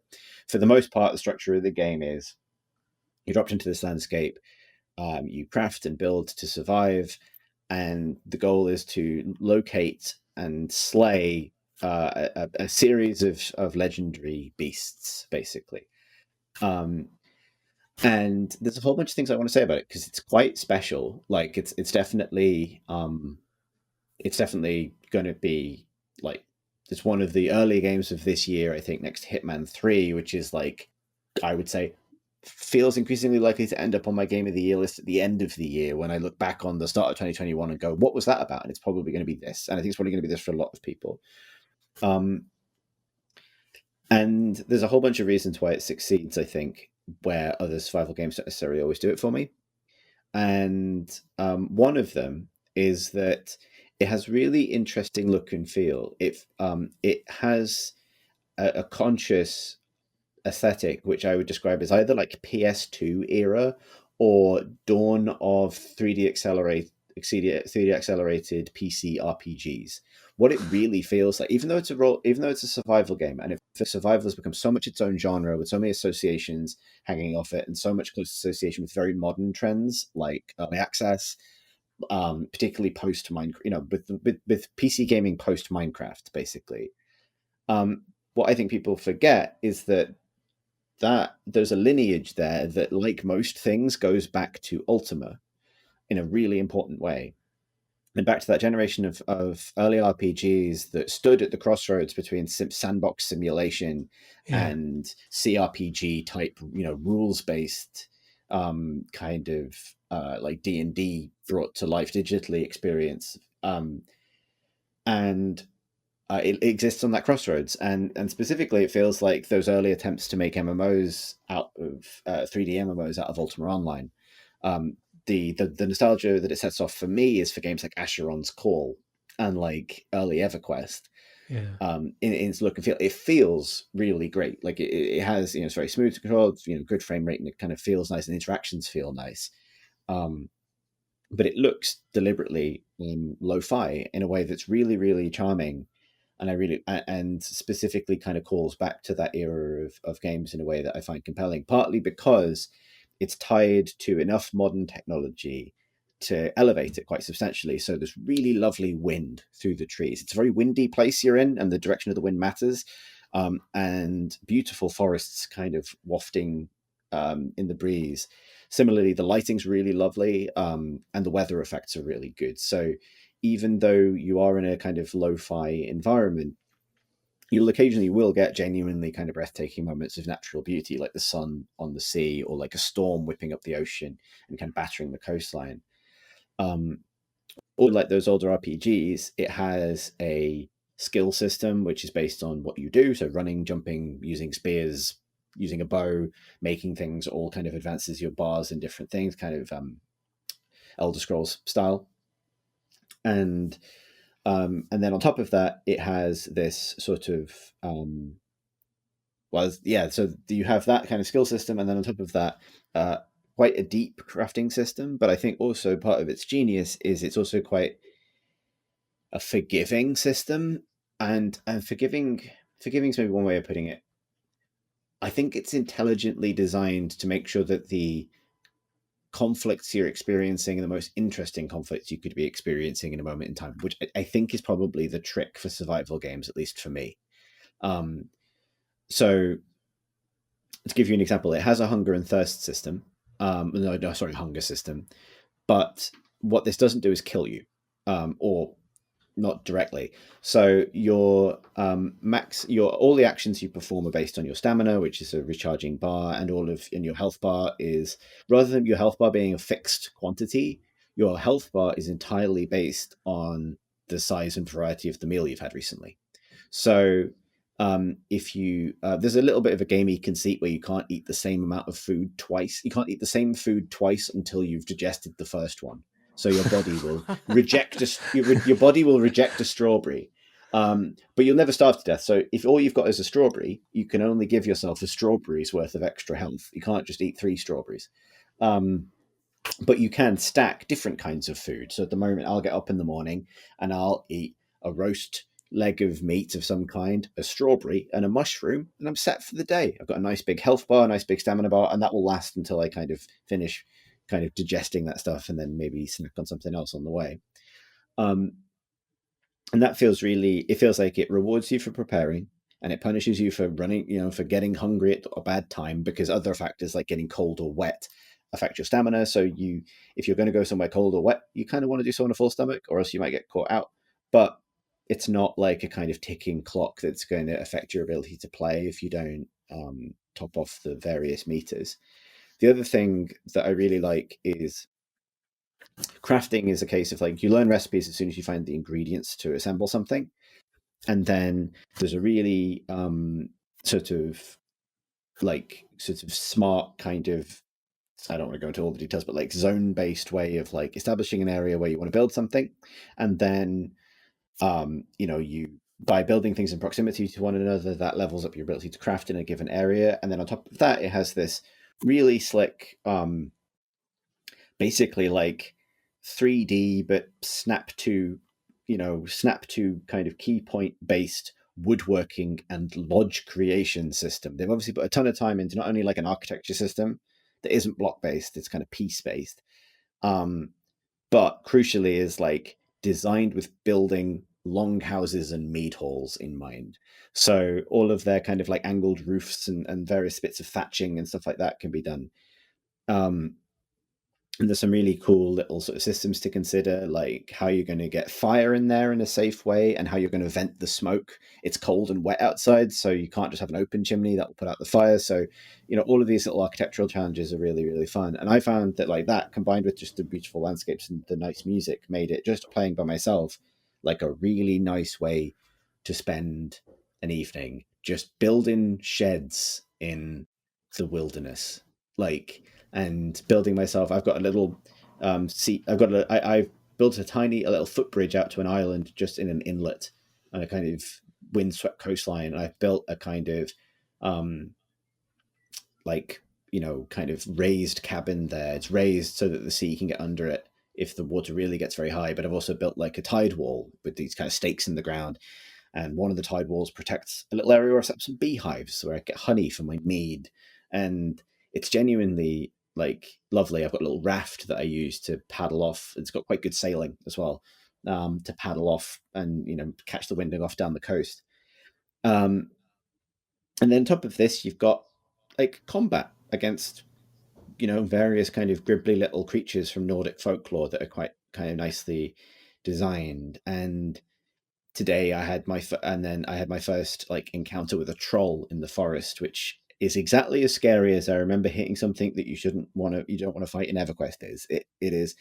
for the most part, the structure of the game is you're dropped into this landscape, you craft and build to survive, and the goal is to locate and slay a series of legendary beasts, basically. And there's a whole bunch of things I want to say about it because it's quite special. Like, it's definitely going to be like, it's one of the early games of this year, I think, next to Hitman 3, which is like, I would say, feels increasingly likely to end up on my game of the year list at the end of the year when I look back on the start of 2021 and go, what was that about? And it's probably going to be this. And I think it's probably going to be this for a lot of people. And there's a whole bunch of reasons why it succeeds, I think, where other survival games don't necessarily always do it for me. And one of them is that it has really interesting look and feel. It has a conscious aesthetic, which I would describe as either like PS2 era or dawn of 3D accelerated PC RPGs. What it really feels like, even though it's a survival game, and if survival has become so much its own genre with so many associations hanging off it, and so much close association with very modern trends like early access, particularly post Minecraft, with PC gaming post Minecraft, basically. What I think people forget is that there's a lineage there that, like most things, goes back to Ultima in a really important way. And back to that generation of early RPGs that stood at the crossroads between sandbox simulation and CRPG type, rules-based kind of like D&D brought to life digitally experience. And it exists on that crossroads. And specifically, it feels like those early attempts to make MMOs out of 3D MMOs out of Ultima Online. The nostalgia that it sets off for me is for games like Asheron's Call and like early EverQuest. In its look and feel, it feels really great. Like it has, it's very smooth to control, good frame rate, and it kind of feels nice, and interactions feel nice. But it looks deliberately lo-fi in a way that's really, really charming, and specifically kind of calls back to that era of games in a way that I find compelling. Partly because it's tied to enough modern technology to elevate it quite substantially. So there's really lovely wind through the trees. It's a very windy place you're in, and the direction of the wind matters. And beautiful forests kind of wafting in the breeze. Similarly, the lighting's really lovely, and the weather effects are really good. So even though you are in a kind of lo-fi environment, you'll occasionally will get genuinely kind of breathtaking moments of natural beauty, like the sun on the sea, or like a storm whipping up the ocean and kind of battering the coastline. Or like those older RPGs, it has a skill system which is based on what you do. So running, jumping, using spears, using a bow, making things, all kind of advances your bars and different things, kind of Elder Scrolls style. And then on top of that, it has this sort of so you have that kind of skill system, and then on top of that, quite a deep crafting system. But I think also part of its genius is it's also quite a forgiving system, and forgiving is maybe one way of putting it. I think it's intelligently designed to make sure that the conflicts you're experiencing are the most interesting conflicts you could be experiencing in a moment in time, which I think is probably the trick for survival games, at least for me. So to give you an example, it has a hunger and thirst system. Hunger system. But what this doesn't do is kill you, or not directly. So your all the actions you perform are based on your stamina, which is a recharging bar, and your health bar is, rather than your health bar being a fixed quantity, your health bar is entirely based on the size and variety of the meal you've had recently. So if you there's a little bit of a gamey conceit where you can't eat the same amount of food twice. You can't eat the same food twice until you've digested the first one. So your body will reject your body will reject a strawberry, But you'll never starve to death. So if all you've got is a strawberry, you can only give yourself a strawberry's worth of extra health. You can't just eat 3 strawberries. But you can stack different kinds of food. So at the moment, I'll get up in the morning and I'll eat a roast leg of meat of some kind, a strawberry, and a mushroom, and I'm set for the day. I've got a nice big health bar, a nice big stamina bar, and that will last until I kind of finish kind of digesting that stuff and then maybe snack on something else on the way. And that feels it feels like it rewards you for preparing and it punishes you for running, for getting hungry at a bad time, because other factors like getting cold or wet affect your stamina. So if you're going to go somewhere cold or wet, you kind of want to do so on a full stomach, or else you might get caught out. But it's not like a kind of ticking clock that's going to affect your ability to play if you don't top off the various meters. The other thing that I really like is crafting is a case of like you learn recipes as soon as you find the ingredients to assemble something. And then there's a really sort of smart kind of, I don't want to go into all the details, but like zone-based way of like establishing an area where you want to build something. And then, you by building things in proximity to one another, that levels up your ability to craft in a given area. And then on top of that, it has this really slick, basically like 3D, but snap to kind of key point based woodworking and lodge creation system. They've obviously put a ton of time into not only like an architecture system that isn't block based, it's kind of piece based, but crucially is like designed with building long houses and mead halls in mind. So all of their kind of like angled roofs and various bits of thatching and stuff like that can be done. And there's some really cool little sort of systems to consider, like how you're going to get fire in there in a safe way and how you're going to vent the smoke. It's cold and wet outside, so you can't just have an open chimney that will put out the fire. So, all of these little architectural challenges are really, really fun. And I found that like that combined with just the beautiful landscapes and the nice music made it, just playing by myself, like a really nice way to spend an evening, just building sheds in the wilderness. And building myself. I've got a little seat. I've built a little footbridge out to an island just in an inlet on a kind of windswept coastline. And I've built a kind of kind of raised cabin there. It's raised so that the sea can get under it if the water really gets very high. But I've also built like a tide wall with these kind of stakes in the ground. And one of the tide walls protects a little area where I set up some beehives where I get honey for my mead. And it's genuinely like lovely. I've got a little raft that I use to paddle off. It's got quite good sailing as well, to paddle off and catch the wind off down the coast. And then on top of this, you've got like combat against various kind of gribbly little creatures from Nordic folklore that are quite kind of nicely designed. And today I had my first like encounter with a troll in the forest, which is exactly as scary as I remember hitting something that you don't want to fight in EverQuest is. It is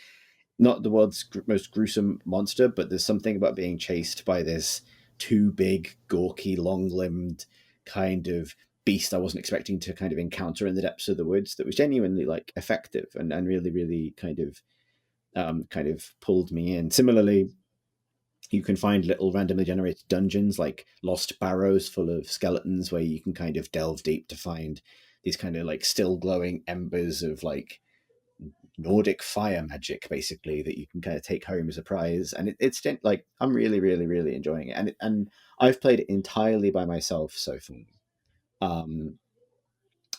not the world's most gruesome monster, but there's something about being chased by this too big, gawky, long-limbed kind of beast I wasn't expecting to kind of encounter in the depths of the woods that was genuinely like effective and really, really kind of pulled me in. Similarly, you can find little randomly generated dungeons like lost barrows full of skeletons where you can kind of delve deep to find these kind of like still glowing embers of like Nordic fire magic, basically, that you can kind of take home as a prize. And it's like, I'm really, really, really enjoying it. And I've played it entirely by myself so far.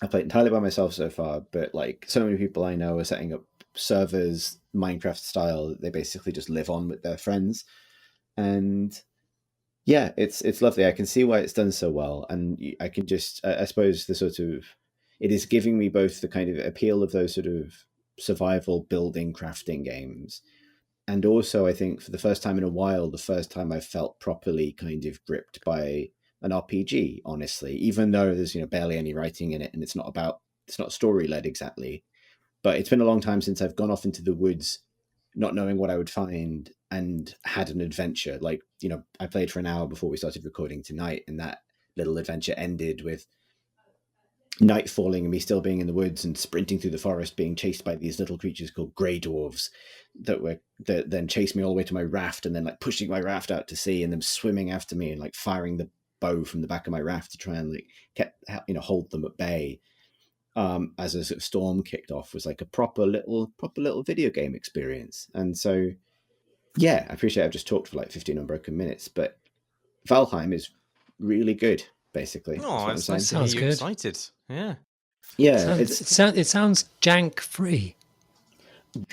I've played entirely by myself so far, but like so many people I know are setting up servers Minecraft style that they basically just live on with their friends. And yeah, it's lovely. I can see why it's done so well, and I can just, I suppose, it is giving me both the kind of appeal of those sort of survival building crafting games, and also I think for the first time in a while, the first time I felt properly kind of gripped by an RPG. Honestly, even though there's barely any writing in it, and it's not story led exactly, but it's been a long time since I've gone off into the woods not knowing what I would find and had an adventure. Like, I played for an hour before we started recording tonight, and that little adventure ended with night falling and me still being in the woods and sprinting through the forest, being chased by these little creatures called grey dwarves that then chased me all the way to my raft, and then like pushing my raft out to sea, and them swimming after me and like firing the bow from the back of my raft to try and like hold them at bay. As a sort of storm kicked off, was like a proper little video game experience. And so, yeah, I appreciate I've just talked for like 15 unbroken minutes, but Valheim is really good. Basically, Oh, it's nice to Sounds hear you good. excited. Yeah. yeah, It sounds jank free.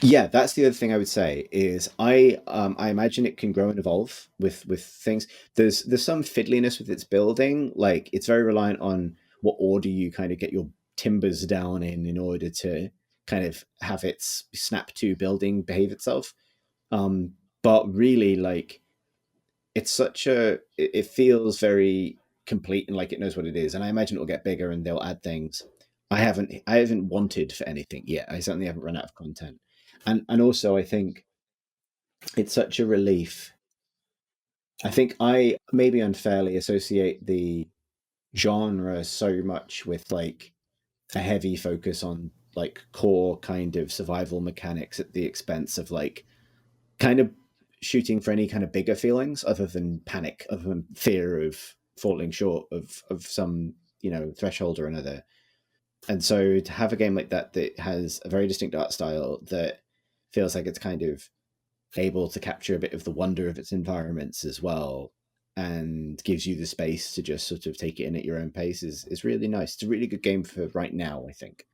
Yeah, that's the other thing I would say is I imagine it can grow and evolve with things. There's some fiddliness with its building, like it's very reliant on what order you kind of get your timbers down in order to kind of have its snap to building behave itself. But really, like it's it feels very complete and like it knows what it is. And I imagine it'll get bigger and they'll add things. I haven't wanted for anything yet. I certainly haven't run out of content. And also I think it's such a relief. I think I maybe unfairly associate the genre so much with like a heavy focus on like core kind of survival mechanics at the expense of like kind of shooting for any kind of bigger feelings other than panic, other than fear of falling short of some, threshold or another. And so to have a game like that has a very distinct art style that feels like it's kind of able to capture a bit of the wonder of its environments as well, and gives you the space to just sort of take it in at your own pace is really nice. It's a really good game for right now, I think.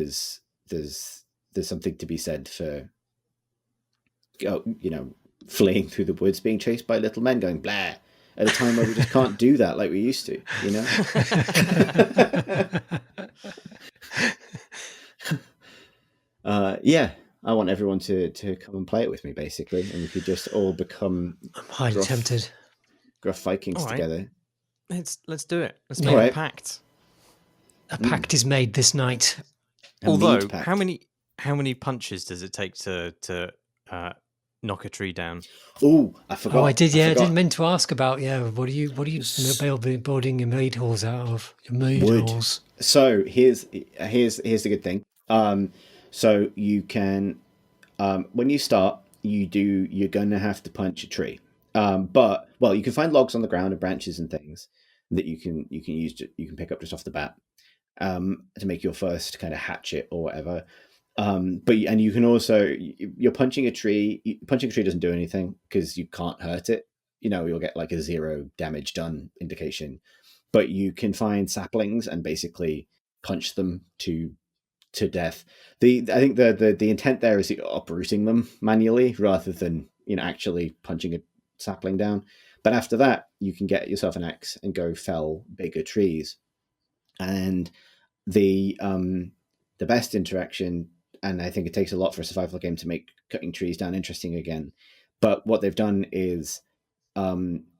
There's something to be said for fleeing through the woods, being chased by little men going blah at a time where we just can't do that like we used to, Yeah, I want everyone to come and play it with me, basically, and we could just all become I'm highly tempted. gruff Vikings together. Let's do it. Let's make a pact. A pact is made this night. Although, how many punches does it take to knock a tree down? Oh, I forgot. Oh, I did. Yeah, I didn't mean to ask about. Yeah, what are you building your mead halls out of? Your mead halls. So here's the good thing. So you can, when you start, you're going to have to punch a tree. But you can find logs on the ground and branches and things that you can pick up just off the bat, to make your first kind of hatchet or whatever. But you can also, you're punching a tree. Punching a tree doesn't do anything because you can't hurt it. You'll get like a 0 damage done indication. But you can find saplings and basically punch them to death. I think the intent there is uprooting them manually rather than actually punching a sapling down. But after that, you can get yourself an axe and go fell bigger trees. And the best interaction, and I think it takes a lot for a survival game to make cutting trees down interesting again. But what they've done is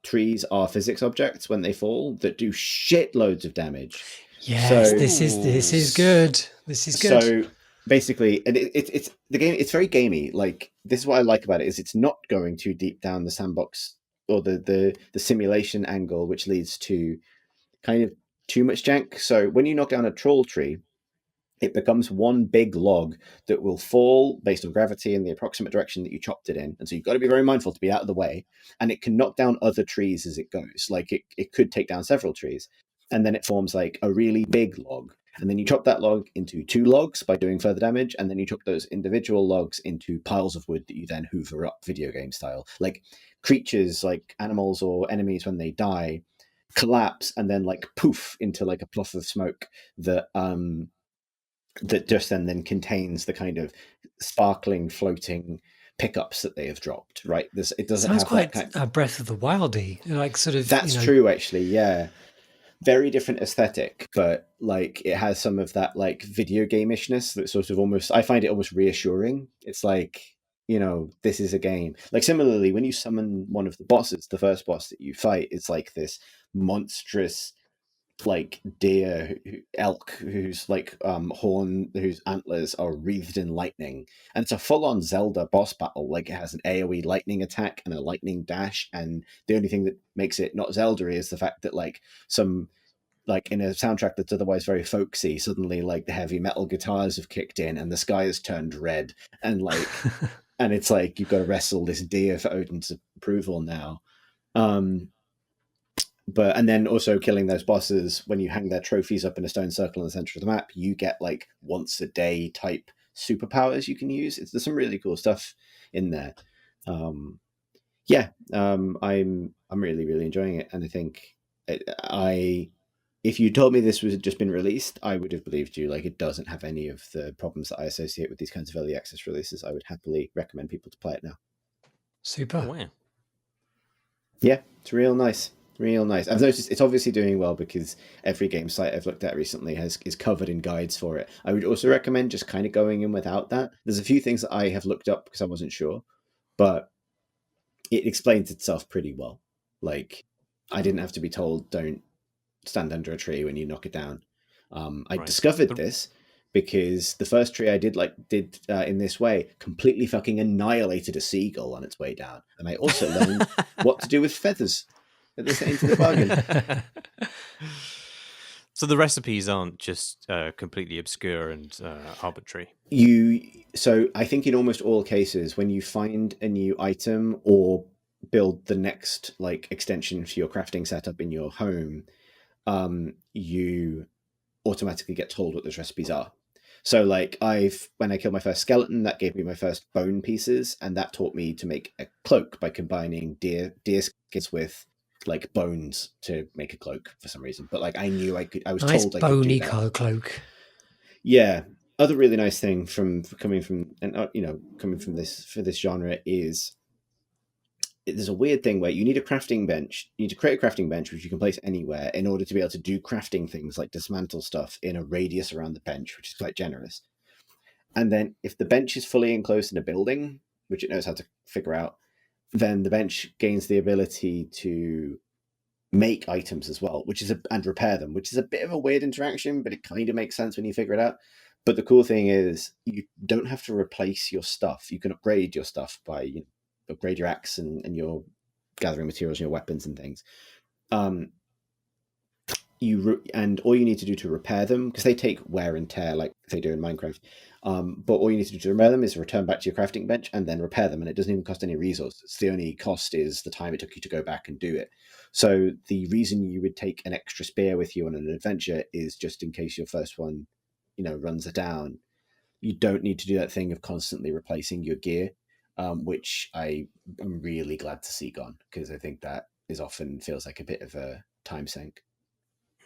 trees are physics objects when they fall that do shitloads of damage. Yes, this is good. This is good. So basically, and it's the game. It's very gamey. Like, this is what I like about it, is it's not going too deep down the sandbox or the simulation angle, which leads to kind of too much jank. So when you knock down a troll tree, it becomes one big log that will fall based on gravity in the approximate direction that you chopped it in. And so you've got to be very mindful to be out of the way. And it can knock down other trees as it goes. Like it could take down several trees. And then it forms like a really big log. And then you chop that log into 2 logs by doing further damage. And then you chop those individual logs into piles of wood that you then hoover up video game style. Like creatures, like animals or enemies, when they die, collapse and then like poof into like a puff of smoke that just then contains the kind of sparkling, floating pickups that they have dropped. Right? It doesn't sounds have quite that a Breath of the Wildy, like sort of. That's true, actually. Yeah, very different aesthetic, but like it has some of that like video game-ishness that sort of almost, I find it almost reassuring. It's like, this is a game. Like similarly, when you summon one of the bosses, the first boss that you fight is like this monstrous like deer, elk whose like whose antlers are wreathed in lightning, and it's a full-on Zelda boss battle. Like, it has an AoE lightning attack and a lightning dash, and the only thing that makes it not Zelda is the fact that like some like in a soundtrack that's otherwise very folksy, suddenly like the heavy metal guitars have kicked in and the sky has turned red, and like and it's like you've got to wrestle this deer for Odin's approval now. But and then also killing those bosses, when you hang their trophies up in a stone circle in the center of the map, you get like once a day type superpowers you can use. There's some really cool stuff in there. I'm really enjoying it, and I think if you told me this was just been released, I would have believed you. Like, it doesn't have any of the problems that I associate with these kinds of early access releases. I would happily recommend people to play it now. Super. Oh, wow. Yeah, it's real nice. Real nice. I've noticed it's obviously doing well because every game site I've looked at recently is covered in guides for it. I would also recommend just kind of going in without that. There's a few things that I have looked up because I wasn't sure, but it explains itself pretty well. Like, I didn't have to be told, don't stand under a tree when you knock it down. I discovered this because the first tree I did in this way completely fucking annihilated a seagull on its way down. And I also learned what to do with feathers at the into the bargain. So the recipes aren't just completely obscure and arbitrary. So I think in almost all cases, when you find a new item or build the next like extension for your crafting setup in your home, you automatically get told what those recipes are. So like when I killed my first skeleton, that gave me my first bone pieces, and that taught me to make a cloak by combining deer skins with like bones to make a cloak for some reason. But like I knew I was nice told I could do that. bony cloak. Yeah. Other really nice thing coming from this genre is there's a weird thing where you need a crafting bench. You need to create a crafting bench, which you can place anywhere in order to be able to do crafting things like dismantle stuff in a radius around the bench, which is quite generous. And then if the bench is fully enclosed in a building, which it knows how to figure out, then the bench gains the ability to make items as well, and repair them, which is a bit of a weird interaction, but it kind of makes sense when you figure it out. But the cool thing is you don't have to replace your stuff. You can upgrade your stuff by upgrade your axe and your gathering materials and your weapons and things. And all you need to do to repair them, because they take wear and tear like they do in Minecraft, but all you need to do to repair them is return back to your crafting bench and then repair them, and it doesn't even cost any resources. The only cost is the time it took you to go back and do it. So the reason you would take an extra spear with you on an adventure is just in case your first one runs it down. You don't need to do that thing of constantly replacing your gear, which I am really glad to see gone, because I think that often feels like a bit of a time sink.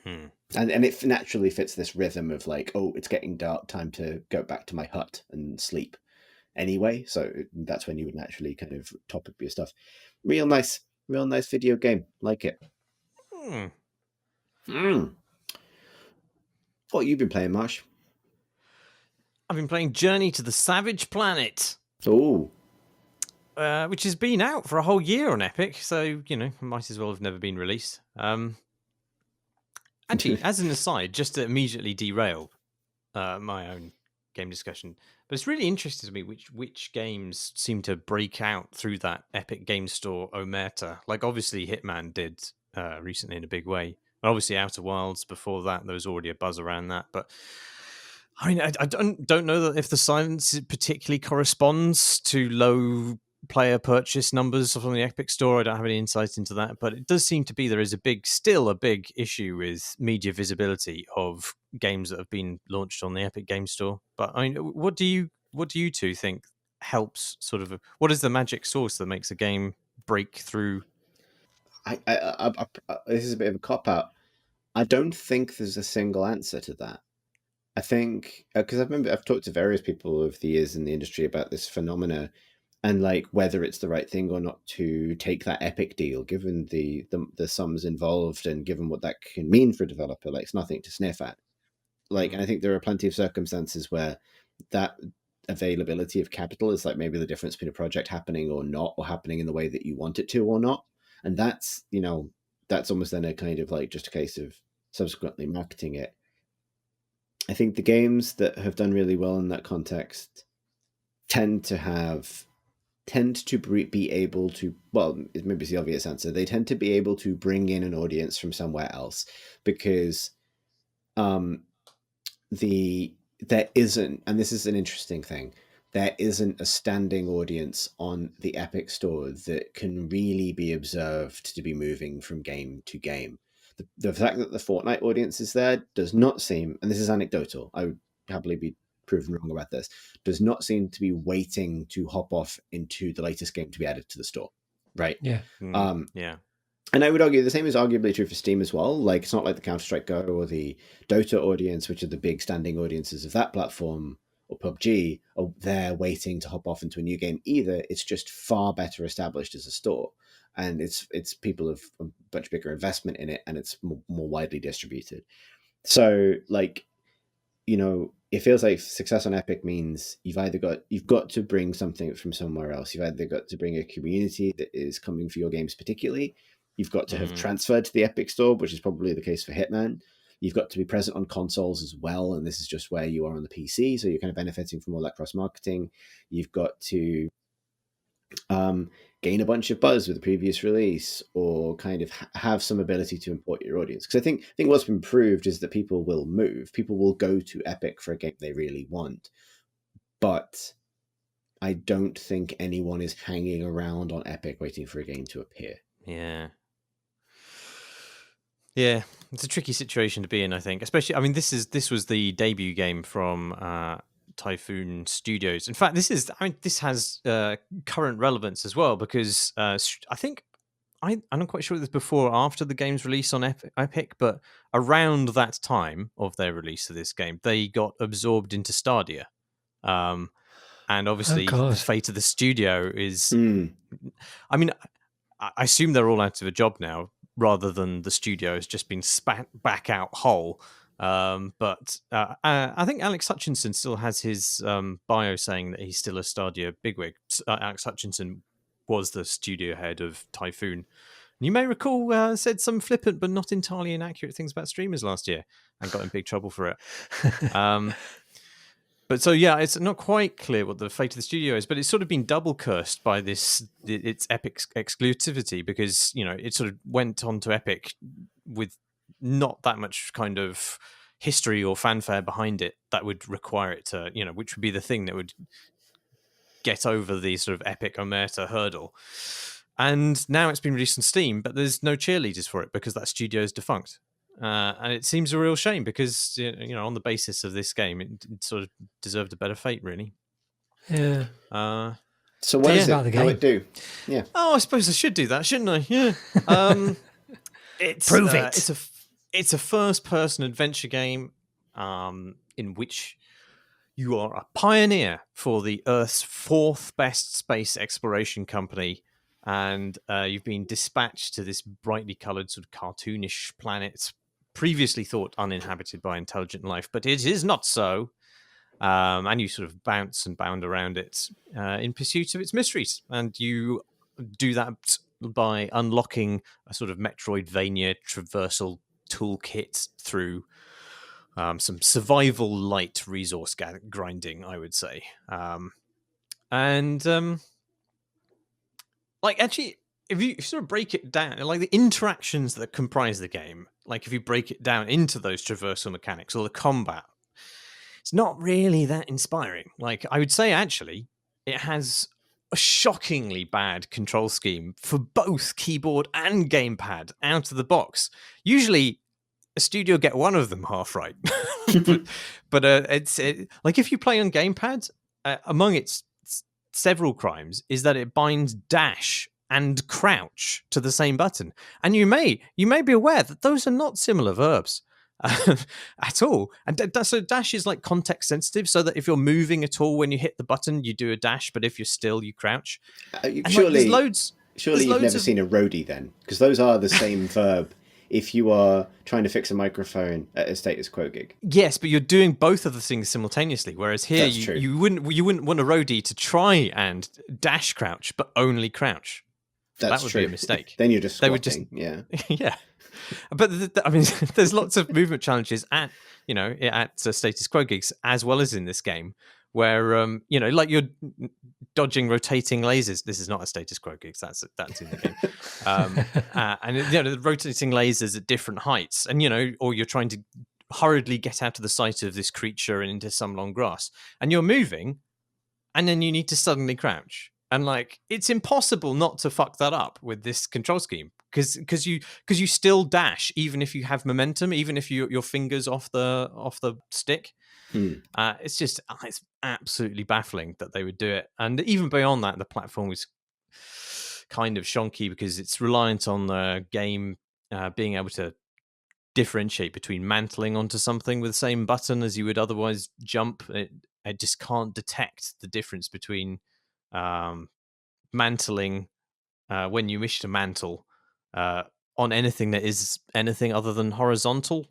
And it naturally fits this rhythm of like, oh, it's getting dark, time to go back to my hut and sleep anyway. So that's when you would naturally kind of top up your stuff. Real nice video game. Like it. What have you been playing, Marsh? I've been playing Journey to the Savage Planet. Oh. Which has been out for a whole year on Epic, so, might as well have never been released. Actually, as an aside, just to immediately derail my own game discussion, but it's really interesting to me which games seem to break out through that Epic Game Store omerta. Like, obviously, Hitman did recently in a big way. And obviously, Outer Wilds before that, there was already a buzz around that. But I mean, I don't know that if the silence particularly corresponds to low player purchase numbers from the Epic Store. I don't have any insight into that, but it does seem to be there is still a big issue with media visibility of games that have been launched on the Epic Game Store. But I mean, what do you two think helps sort of? What is the magic sauce that makes a game break through? This is a bit of a cop out. I don't think there's a single answer to that. I think because I've talked to various people over the years in the industry about this phenomena, and like whether it's the right thing or not to take that Epic deal, given the sums involved and given what that can mean for a developer. Like, it's nothing to sniff at. Like, and I think there are plenty of circumstances where that availability of capital is like maybe the difference between a project happening or not, or happening in the way that you want it to or not. And that's almost then a kind of like just a case of subsequently marketing it. I think the games that have done really well in that context tend to be able to, well, maybe it's the obvious answer, they tend to be able to bring in an audience from somewhere else, because there isn't, and this is an interesting thing, there isn't a standing audience on the Epic Store that can really be observed to be moving from game to game. The fact that the Fortnite audience is there does not seem, and this is anecdotal, I would happily be proven wrong about this, does not seem to be waiting to hop off into the latest game to be added to the store, right? Yeah. Yeah. And I would argue the same is arguably true for Steam as well. Like, it's not like the Counter-Strike Go or the Dota audience, which are the big standing audiences of that platform, or PUBG, are there waiting to hop off into a new game either. It's just far better established as a store. And it's people have a much bigger investment in it, and it's more widely distributed. So, like, you know, it feels like success on Epic means you've got to bring something from somewhere else. You've either got to bring a community that is coming for your games particularly. You've got to have transferred to the Epic Store, which is probably the case for Hitman. You've got to be present on consoles as well, and this is just where you are on the PC, so you're kind of benefiting from all that cross-marketing. You've got to gain a bunch of buzz with the previous release, or kind of have some ability to import your audience. Because I think what's been proved is that people will move. People will go to Epic for a game they really want. But I don't think anyone is hanging around on Epic waiting for a game to appear. Yeah. Yeah, it's a tricky situation to be in, I think. Especially, I mean, this was the debut game from Typhoon Studios. In fact, this has current relevance as well, because I think I'm not quite sure if it was before or after the game's release on Epic, but around that time of their release of this game, they got absorbed into Stadia. And obviously, the fate of the studio is... I mean, I assume they're all out of a job now, rather than the studio has just been spat back out whole. But I think Alex Hutchinson still has his bio saying that he's still a Stadia bigwig. Alex Hutchinson was the studio head of Typhoon. You may recall said some flippant but not entirely inaccurate things about streamers last year and got in big trouble for it. But so, yeah, it's not quite clear what the fate of the studio is, but it's sort of been double cursed by its Epic exclusivity, because, you know, it sort of went on to Epic with not that much kind of history or fanfare behind it that would require it to, you know, which would be the thing that would get over the sort of Epic omerta hurdle. And now it's been released on Steam, but there's no cheerleaders for it because that studio is defunct. And it seems a real shame, because, you know, on the basis of this game, it sort of deserved a better fate, really. Yeah. So what is it? How it do? Yeah. Oh, I suppose I should do that, shouldn't I? Yeah. Prove it. It's a first-person adventure game in which you are a pioneer for the Earth's fourth best space exploration company. And you've been dispatched to this brightly coloured, sort of cartoonish planet, previously thought uninhabited by intelligent life, but it is not so. And you sort of bounce and bound around it in pursuit of its mysteries. And you do that by unlocking a sort of Metroidvania traversal toolkit through some survival light resource grinding, I would say. Like, actually, if you sort of break it down, like the interactions that comprise the game, like if you break it down into those traversal mechanics or the combat, it's not really that inspiring. Like, I would say, actually, it has a shockingly bad control scheme for both keyboard and gamepad out of the box. Usually, a studio get one of them half right. but it's like, if you play on gamepad, among its several crimes is that it binds dash and crouch to the same button, and you may be aware that those are not similar verbs at all. And so dash is like context sensitive, so that if you're moving at all when you hit the button, you do a dash, but if you're still, you crouch. Surely like, you've never seen a roadie then, because those are the same verb. If you are trying to fix a microphone at a status quo gig. Yes, but you're doing both of the things simultaneously. Whereas here, you wouldn't want a roadie to try and dash crouch, but only crouch. That would be a mistake. Then you're just squatting. Yeah. Yeah. But I mean, there's lots of movement challenges at status quo gigs as well as in this game, where like you're dodging rotating lasers. This is not a status quo gigs. That's in the game, and the rotating lasers at different heights, and or you're trying to hurriedly get out of the sight of this creature and into some long grass, and you're moving, and then you need to suddenly crouch. And like, it's impossible not to fuck that up with this control scheme because you still dash even if you have momentum, even if your fingers off the stick. It's absolutely baffling that they would do it. And even beyond that, the platform was kind of shonky because it's reliant on the game being able to differentiate between mantling onto something with the same button as you would otherwise jump. It just can't detect the difference between mantling when you wish to mantle on anything that is anything other than horizontal.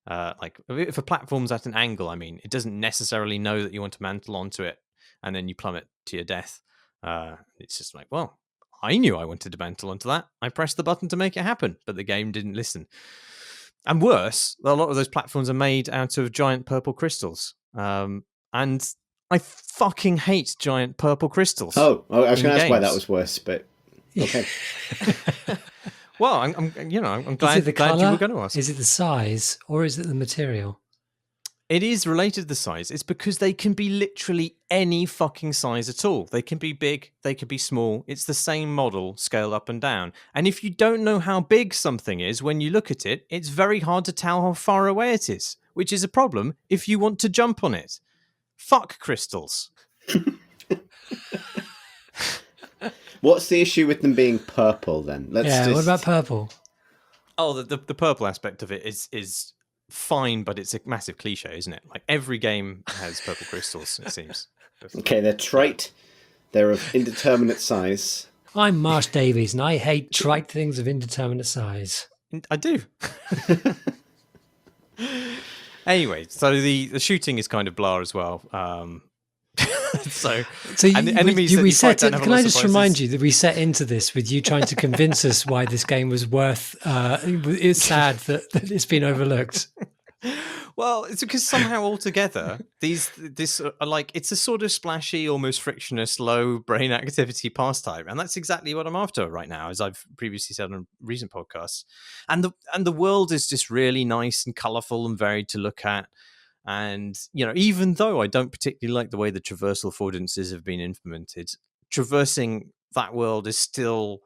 Like if a platform's at an angle, I mean, it doesn't necessarily know that you want to mantle onto it and then you plummet to your death. It's just like, well, I knew I wanted to mantle onto that. I pressed the button to make it happen, but the game didn't listen. And worse, a lot of those platforms are made out of giant purple crystals. And I fucking hate giant purple crystals. Oh, I was going to ask why that was worse, but okay. Well, I'm glad, glad you were going to ask. Is it the size or is it the material? It is related to the size. It's because they can be literally any fucking size at all. They can be big, they can be small. It's the same model, scale up and down. And if you don't know how big something is when you look at it, it's very hard to tell how far away it is, which is a problem if you want to jump on it. Fuck crystals. What's the issue with them being purple then? What about purple? Oh, the purple aspect of it is fine, but it's a massive cliche, isn't it? Like every game has purple crystals, it seems. Okay, they're trite. They're of indeterminate size. I'm Marsh Davies, and I hate trite things of indeterminate size. I do. Anyway, so the shooting is kind of blah as well. So and the enemies we set it. Can I just remind you that we set into this with you trying to convince us why this game was worth? It's sad that it's been overlooked. Well, it's because somehow altogether this are like, it's a sort of splashy, almost frictionless, low brain activity pastime, and that's exactly what I'm after right now, as I've previously said on recent podcasts. And the world is just really nice and colourful and varied to look at. And even though I don't particularly like the way the traversal affordances have been implemented, traversing that world is still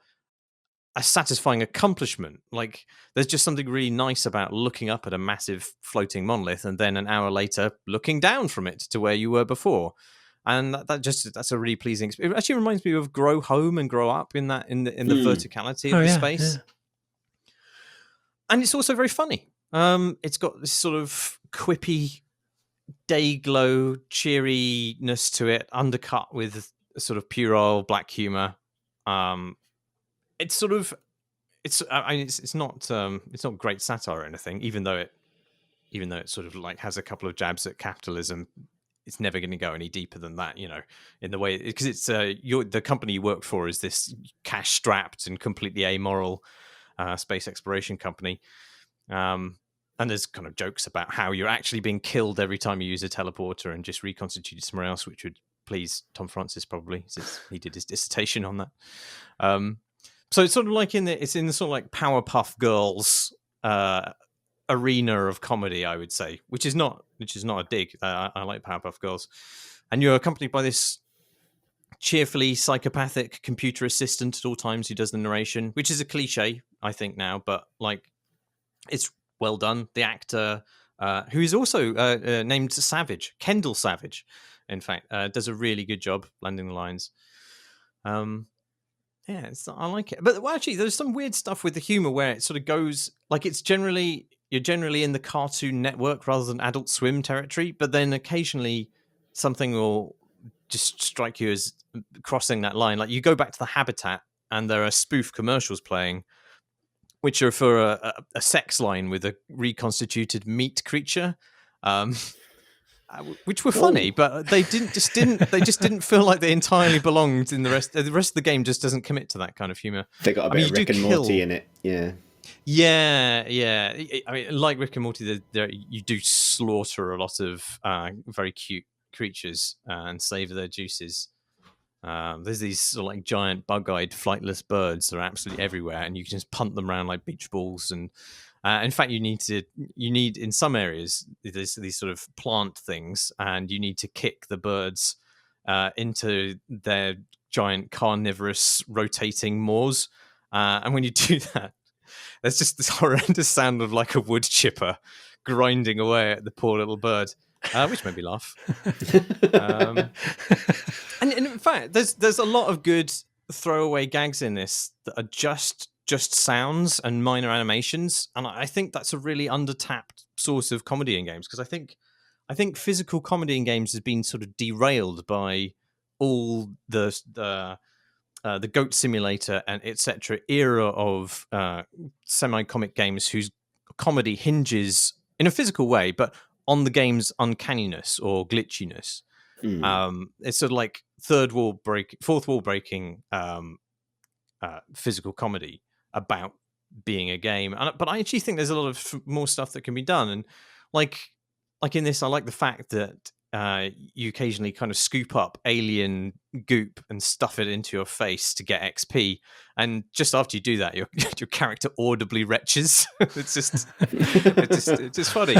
a satisfying accomplishment. Like, there's just something really nice about looking up at a massive floating monolith and then an hour later looking down from it to where you were before. And that's a really pleasing experience. It actually reminds me of Grow Home and Grow Up in the verticality of the space. Yeah. And it's also very funny. It's got this sort of quippy day glow cheeriness to it, undercut with a sort of puerile black humor. It's not great satire or anything, even though it sort of like has a couple of jabs at capitalism. It's never going to go any deeper than that, in the way, because it's the company you work for is this cash strapped and completely amoral space exploration company. And there's kind of jokes about how you're actually being killed every time you use a teleporter and just reconstituted somewhere else, which would please Tom Francis probably, since he did his dissertation on that. So it's sort of like it's in the sort of like Powerpuff Girls arena of comedy, I would say, which is not a dig. I like Powerpuff Girls, and you're accompanied by this cheerfully psychopathic computer assistant at all times who does the narration, which is a cliche, I think now, but like it's well done. The actor, who is also named Savage, Kendall Savage, in fact, does a really good job landing the lines. Yeah, I like it. But actually, there's some weird stuff with the humor where it sort of goes like you're generally in the Cartoon Network rather than Adult Swim territory, but then occasionally something will just strike you as crossing that line. Like you go back to the Habitat and there are spoof commercials playing, which are for a sex line with a reconstituted meat creature, which were funny, but they just didn't feel like they entirely belonged in the rest. The rest of the game just doesn't commit to that kind of humor. They got a bit of Rick and Morty in it, yeah. Yeah. I mean, like Rick and Morty, you do slaughter a lot of very cute creatures and savor their juices. There's these sort of like giant bug-eyed flightless birds that are absolutely everywhere, and you can just punt them around like beach balls. And in fact, you need in some areas there's these sort of plant things, and you need to kick the birds into their giant carnivorous rotating maws. And when you do that, there's just this horrendous sound of like a wood chipper grinding away at the poor little bird, which made me laugh. And in fact, there's a lot of good throwaway gags in this that are just sounds and minor animations, and I think that's a really undertapped source of comedy in games, because I think physical comedy in games has been sort of derailed by all the Goat Simulator and etc. era of semi-comic games whose comedy hinges in a physical way, but on the game's uncanniness or glitchiness. It's sort of like fourth wall breaking physical comedy about being a game. But I actually think there's a lot of more stuff that can be done. And like in this, I like the fact that you occasionally kind of scoop up alien goop and stuff it into your face to get XP, and just after you do that, your character audibly retches. it's just funny.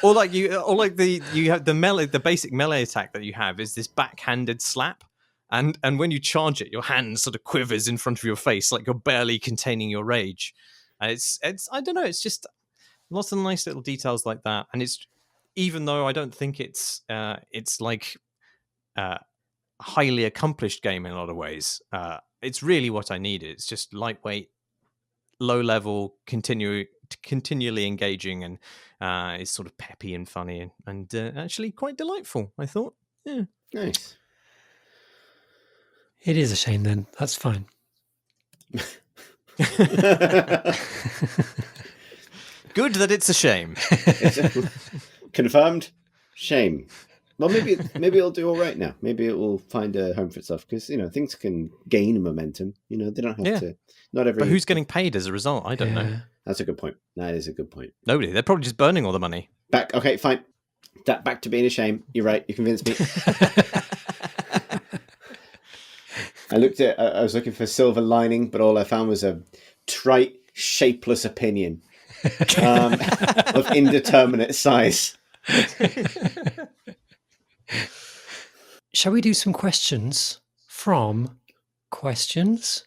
Or you have the basic melee attack that you have is this backhanded slap, and when you charge it, your hand sort of quivers in front of your face like you're barely containing your rage. It's I don't know, it's just lots of nice little details like that, and it's, even though I don't think it's like a highly accomplished game in a lot of ways, it's really what I needed. It's just lightweight, low level, continually engaging, and it's sort of peppy and funny and actually quite delightful, I thought. Yeah. Nice. It is a shame then. That's fine. Good that it's a shame. Confirmed. Shame. Well, maybe it'll do all right now. Maybe it will find a home for itself, because things can gain momentum. They don't have to. Not every. But who's getting paid as a result? I don't know. That's a good point. That is a good point. Nobody. They're probably just burning all the money. Okay, fine. Back to being a shame. You're right. You convinced me. I was looking for silver lining, but all I found was a trite, shapeless opinion of indeterminate size. Shall we do some questions from questions?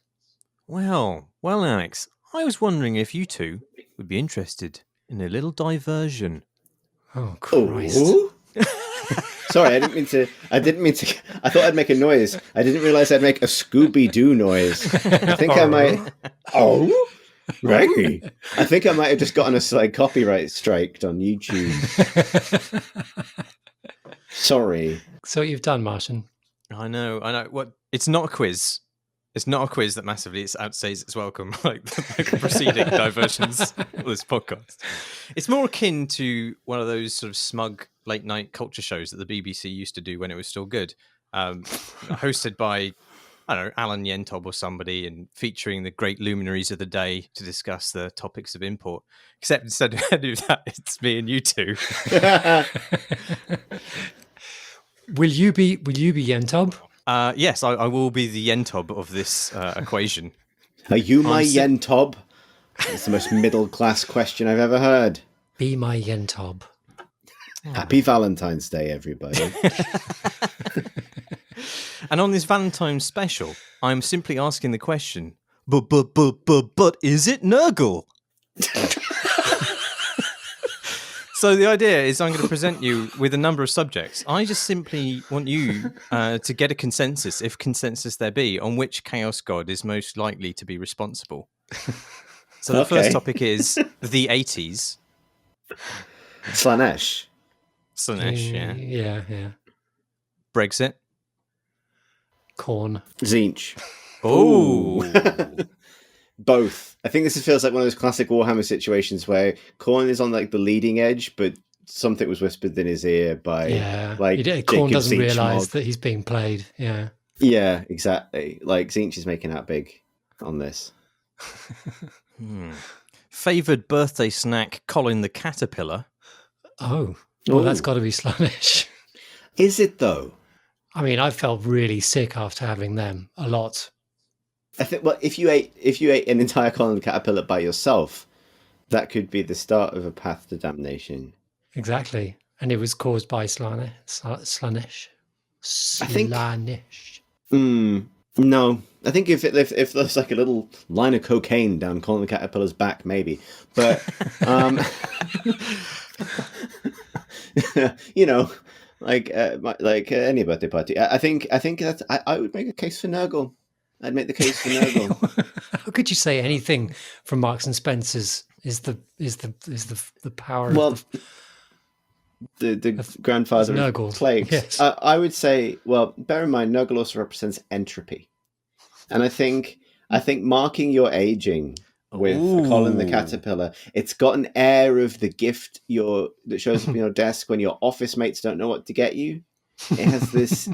Well, Alex, I was wondering if you two would be interested in a little diversion. Oh, Christ. Ooh. Sorry, I didn't mean to. I thought I'd make a noise. I didn't realize I'd make a Scooby-Doo noise. I think I might. Oh, Reggie. I think I might have just gotten a copyright striked on YouTube. Sorry. So what you've done, Martin? I know. What? It's not a quiz. It's not a quiz that massively outstays its welcome, like the preceding diversions of this podcast. It's more akin to one of those sort of smug late night culture shows that the BBC used to do when it was still good, hosted by, I don't know, Alan Yentob or somebody, and featuring the great luminaries of the day to discuss the topics of import. Except instead of that, it's me and you two. Will you be Yentob? Yes, I will be the Yentob of this equation. Are you my Yentob? It's the most middle-class question I've ever heard. Be my Yentob. Happy Valentine's Day, everybody. And on this Valentine's special, I'm simply asking the question, but is it Nurgle? So the idea is I'm going to present you with a number of subjects. I just simply want you to get a consensus, if consensus there be, on which Chaos God is most likely to be responsible. So the first topic is the 80s. Slanesh. Yeah. Brexit. Corn. Zinch. Oh. Both. I think this feels like one of those classic Warhammer situations where Khorne is on the leading edge, but something was whispered in his ear by Khorne doesn't realise that he's being played. Yeah, exactly. Zinch is making out big on this. Favoured birthday snack, Colin the Caterpillar. Oh, well, that's Ooh. got to be Slaanesh. Is it though? I mean, I felt really sick after having them a lot. I think. Well, if you ate an entire Colin the Caterpillar by yourself, that could be the start of a path to damnation. Exactly. And it was caused by Slaanesh. I think- Slaanesh. No, I think if there's like a little line of cocaine down Colin the Caterpillar's back, maybe. But you know, like any birthday party. I think that's. I would make a case for Nurgle. I'd make the case for Nurgle. How could you say anything from Marks and Spencer's is the power Well, of the grandfather of Nurgle. plagues. Yes. I would say. Well, bear in mind, Nurgle also represents entropy, and I think marking your aging with Colin the Caterpillar, it's got an air of the gift that shows up on your desk when your office mates don't know what to get you. It has this.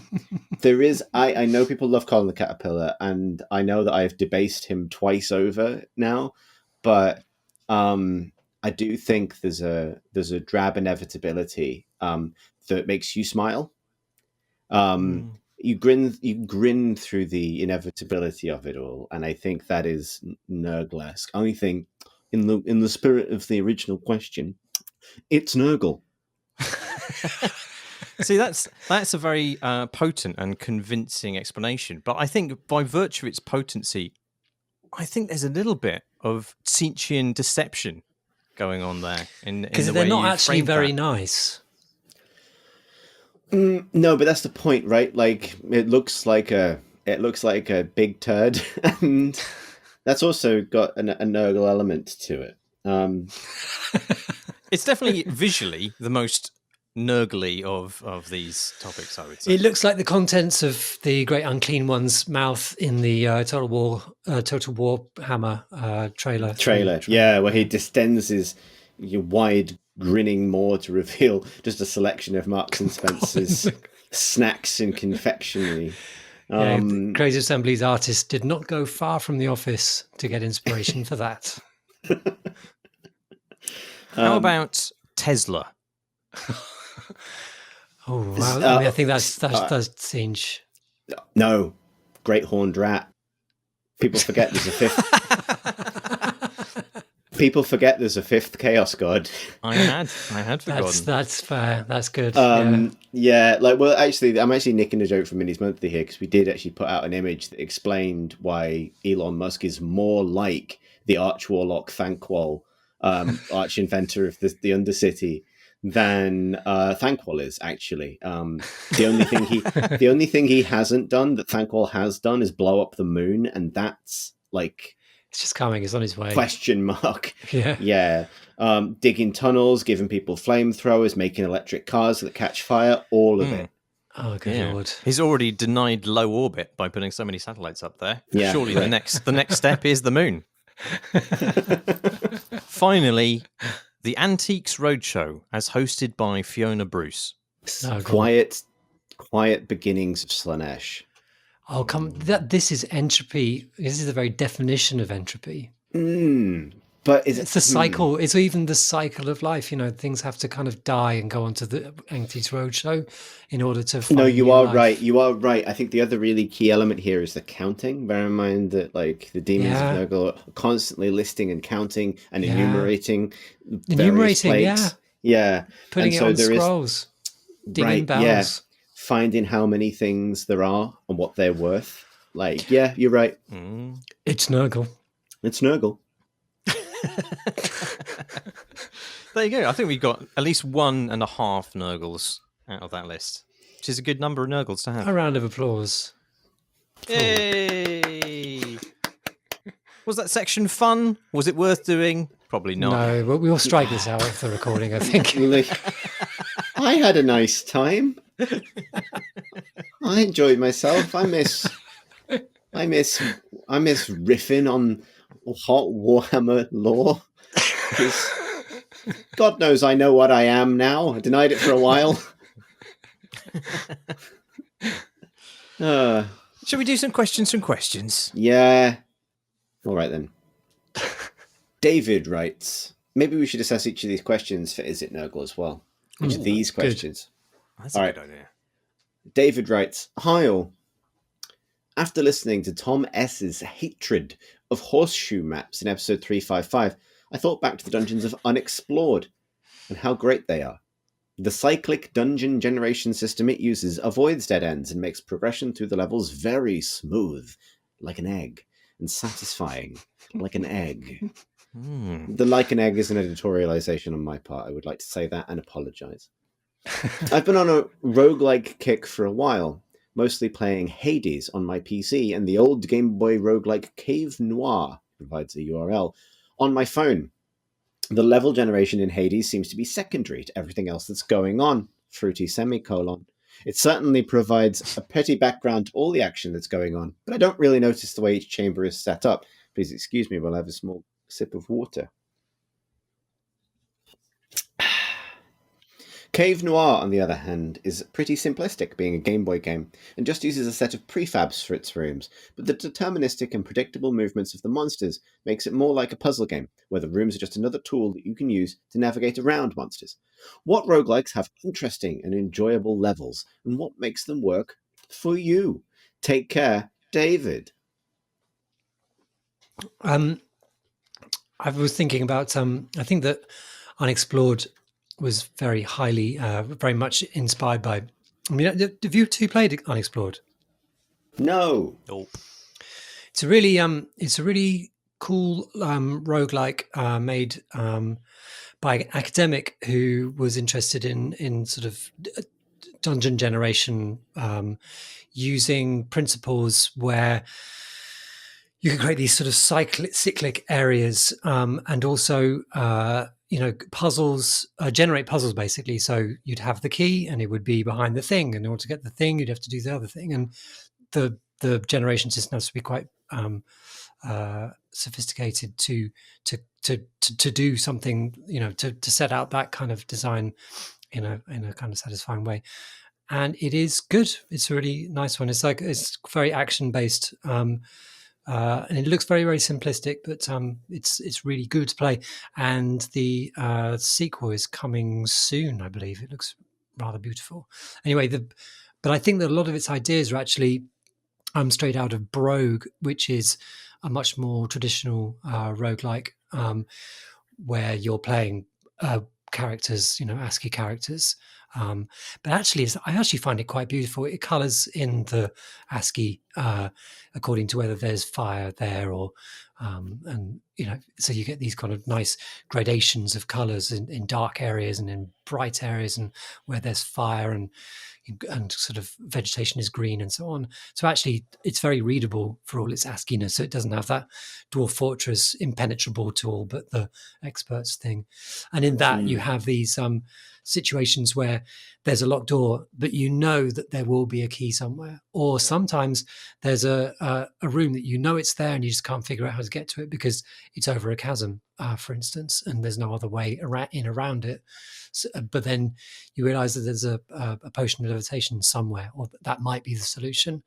There is. I know people love Colin the Caterpillar, and I know that I've debased him twice over now, but I do think there's a drab inevitability that makes you smile. You grin through the inevitability of it all, and I think that is Nurgle-esque. I think in the spirit of the original question, it's Nurgle. See, that's a very potent and convincing explanation. But I think by virtue of its potency, I think there's a little bit of Tzeentchian deception going on there. because the they're way not you actually framed very that. nice. No, but that's the point, right? Like it looks like a big turd, and that's also got a Nurgle element to it. It's definitely visually the most Nurgly of these topics, I would say. It looks like the contents of the Great Unclean One's mouth in the Total War Hammer trailer. Yeah, where he distends his wide grinning maw to reveal just a selection of Marks and Spencer's snacks and confectionery. Crazy Assembly's artist did not go far from the office to get inspiration for that. How about Tesla? Oh, wow. I think that's Tzeentch. No, Great Horned Rat. People forget there's a fifth. People forget there's a fifth Chaos God. I had forgotten. That's fair. That's good. Yeah, like, well, actually, I'm actually nicking a joke from Minis Monthly here because we did actually put out an image that explained why Elon Musk is more like the Arch Warlock Thankwall, arch inventor of the Undercity, than Thankwall is actually. The only thing he hasn't done that Thankwall has done is blow up the moon, and that's like it's just coming. It's on his way. Question mark. Yeah. Digging tunnels, giving people flamethrowers, making electric cars that catch fire. All of it. Oh, good lord! He's already denied low orbit by putting so many satellites up there. Yeah, surely right. the next step is the moon. Finally, the Antiques Roadshow, as hosted by Fiona Bruce. Oh, Quiet beginnings of Slaanesh. Oh, come! This is entropy. This is the very definition of entropy. But it's the cycle. It's even the cycle of life. You know, things have to kind of die and go onto the Antiques Roadshow in order to. Find no, you are life. right. You are right. I think the other really key element here is the counting. Bear in mind that, like, the demons of Nurgle are constantly listing and counting and enumerating. Yeah. Putting it on scrolls. Dinging bells. Yeah. Finding how many things there are and what they're worth. Like, yeah, you're right. It's Nurgle. It's Nurgle. There you go. I think we got at least 1.5 Nurgles out of that list, which is a good number of Nurgles to have. A round of applause. Yay! Was that section fun? Was it worth doing? Probably not. No, but we'll strike this out of the recording, I think. I had a nice time. I enjoyed myself. I miss riffing on hot Warhammer lore. Because God knows I know what I am now. I denied it for a while. Shall we do some questions from questions? Yeah. All right then. David writes, maybe we should assess each of these questions for Is It Nurgle as well. Each of these questions. That's a good idea. David writes, hi all. After listening to Tom S.'s hatred of horseshoe maps in episode 355, I thought back to the dungeons of Unexplored and how great they are. The cyclic dungeon generation system it uses avoids dead ends and makes progression through the levels very smooth, like an egg, and satisfying, like an egg. The like an egg is an editorialization on my part. I would like to say that and apologize. I've been on a roguelike kick for a while, mostly playing Hades on my PC and the old Game Boy roguelike Cave Noir, provides a URL, on my phone. The level generation in Hades seems to be secondary to everything else that's going on, fruity semicolon. It certainly provides a petty background to all the action that's going on, but I don't really notice the way each chamber is set up. Please excuse me while I have a small sip of water. Cave Noir, on the other hand, is pretty simplistic, being a Game Boy game, and just uses a set of prefabs for its rooms, but the deterministic and predictable movements of the monsters makes it more like a puzzle game, where the rooms are just another tool that you can use to navigate around monsters. What roguelikes have interesting and enjoyable levels, and what makes them work for you? Take care, David. I was thinking about, I think that Unexplored was very highly, very much inspired by, I mean, have you two played Unexplored? No. Nope. It's a really cool roguelike made by an academic who was interested in sort of dungeon generation using principles where you can create these sort of cyclic areas and also puzzles, generate puzzles basically. So you'd have the key and it would be behind the thing, and in order to get the thing you'd have to do the other thing, and the generation system has to be quite sophisticated to do something, to set out that kind of design in a kind of satisfying way. And it is good. It's a really nice one. It's very action based. And it looks very, very simplistic, but it's really good to play. And the sequel is coming soon, I believe. It looks rather beautiful. Anyway, but I think that a lot of its ideas are actually straight out of Brogue, which is a much more traditional roguelike, where you're playing characters, ASCII characters. But actually, I actually find it quite beautiful. It colours in the ASCII according to whether there's fire there or, and so you get these kind of nice gradations of colours in dark areas and in bright areas, and where there's fire and sort of vegetation is green and so on. So actually, it's very readable for all its ASCII-ness. So it doesn't have that Dwarf Fortress impenetrable to all but the experts thing. And in that, you have these situations where there's a locked door, but you know that there will be a key somewhere. Or sometimes there's a room that it's there and you just can't figure out how to get to it because it's over a chasm, for instance, and there's no other way around it. So, but then you realize that there's a potion of levitation somewhere, or that might be the solution.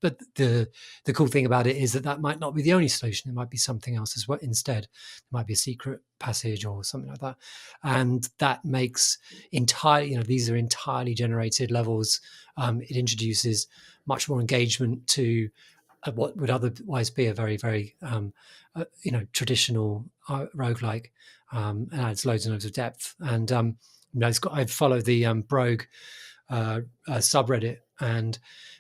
But the cool thing about it is that might not be the only solution. It might be something else as well. Instead, it might be a secret passage or something like that. And that makes these are entirely generated levels. It introduces much more engagement to what would otherwise be a very, very, traditional roguelike, and adds loads and loads of depth. And, I follow the Brogue subreddit, and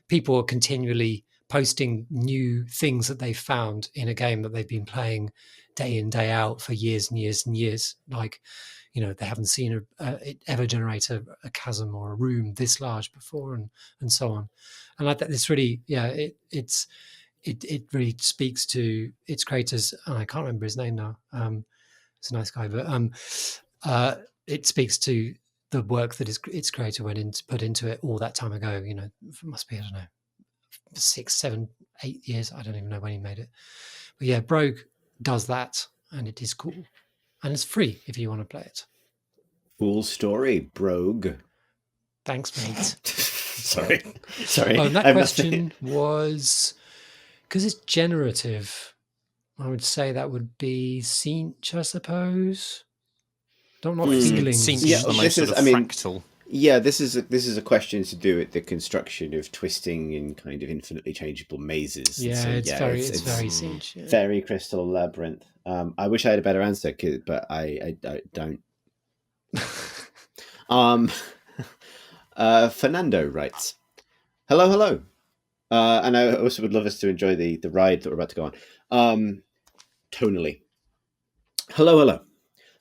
people are continually posting new things that they found in a game that they've been playing day in, day out for years and years and years. Like, they haven't seen it ever generate a chasm or a room this large before, and so on. And I think this really, it really speaks to its creators. And I can't remember his name now. It's a nice guy, but it speaks to the work that its creator put into it all that time ago. It must be, I don't know, 6, 7, 8 years. I don't even know when he made it. But yeah, Brogue does that, and it is cool. And it's free if you want to play it. Cool story, Brogue. Thanks, mate. Sorry. Oh, and that question was, because it's generative, I would say that would be Cinch, I suppose. Not Mm. feelings. Cinch Yeah, is the this most is- sort of I mean- fractal. Yeah, this is a question to do with the construction of twisting in kind of infinitely changeable mazes. And Yeah, so, it's very Mm. Cinch. Yeah. very Crystal Labyrinth. I wish I had a better answer, but I don't. Fernando writes, hello. And I also would love us to enjoy the ride that we're about to go on. Tonally. Hello.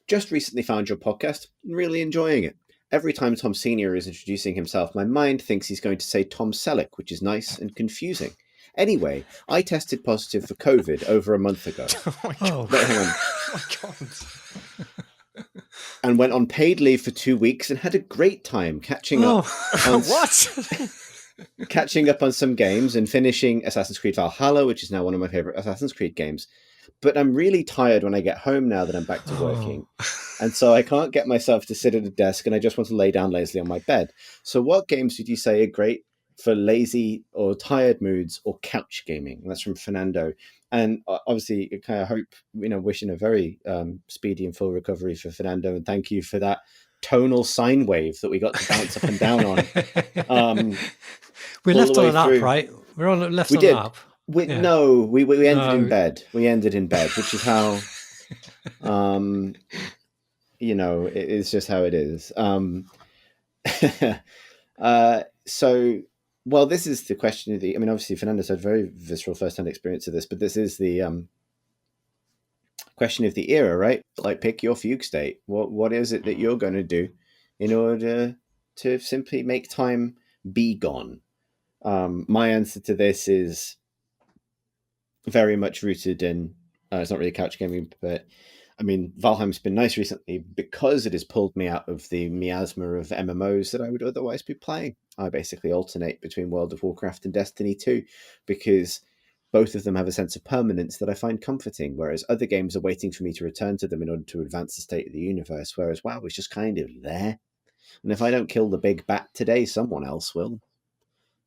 Just recently found your podcast and really enjoying it. Every time Tom Sr. is introducing himself, my mind thinks he's going to say Tom Selleck, which is nice and confusing. Anyway, I tested positive for COVID over a month ago. Oh my Oh, god! Wait, hang on. Oh my god! And went on paid leave for 2 weeks and had a great time catching up on What? catching up on some games and finishing Assassin's Creed Valhalla, which is now one of my favorite Assassin's Creed games. But I'm really tired when I get home now that I'm back to working. And so I can't get myself to sit at a desk and I just want to lay down lazily on my bed. So what games would you say are great for lazy or tired moods or couch gaming? And that's from Fernando. And obviously, I kind of hope, wishing a very speedy and full recovery for Fernando. And thank you for that tonal sine wave that we got to bounce up and down on. We're all left the on way an up, through. right? We're on left We on did. an up. Yeah. No, we ended No. in bed. We ended in bed, which is how, it is just how it is. Well, this is the question of obviously Fernando's had very visceral first-hand experience of this, but this is the question of the era, right? Like, pick your fugue state. What is it that you're going to do in order to simply make time be gone? My answer to this is very much rooted in, it's not really couch gaming, but Valheim's been nice recently because it has pulled me out of the miasma of MMOs that I would otherwise be playing. I basically alternate between World of Warcraft and Destiny 2 because both of them have a sense of permanence that I find comforting, whereas other games are waiting for me to return to them in order to advance the state of the universe, whereas WoW is just kind of there. And if I don't kill the big bat today, someone else will,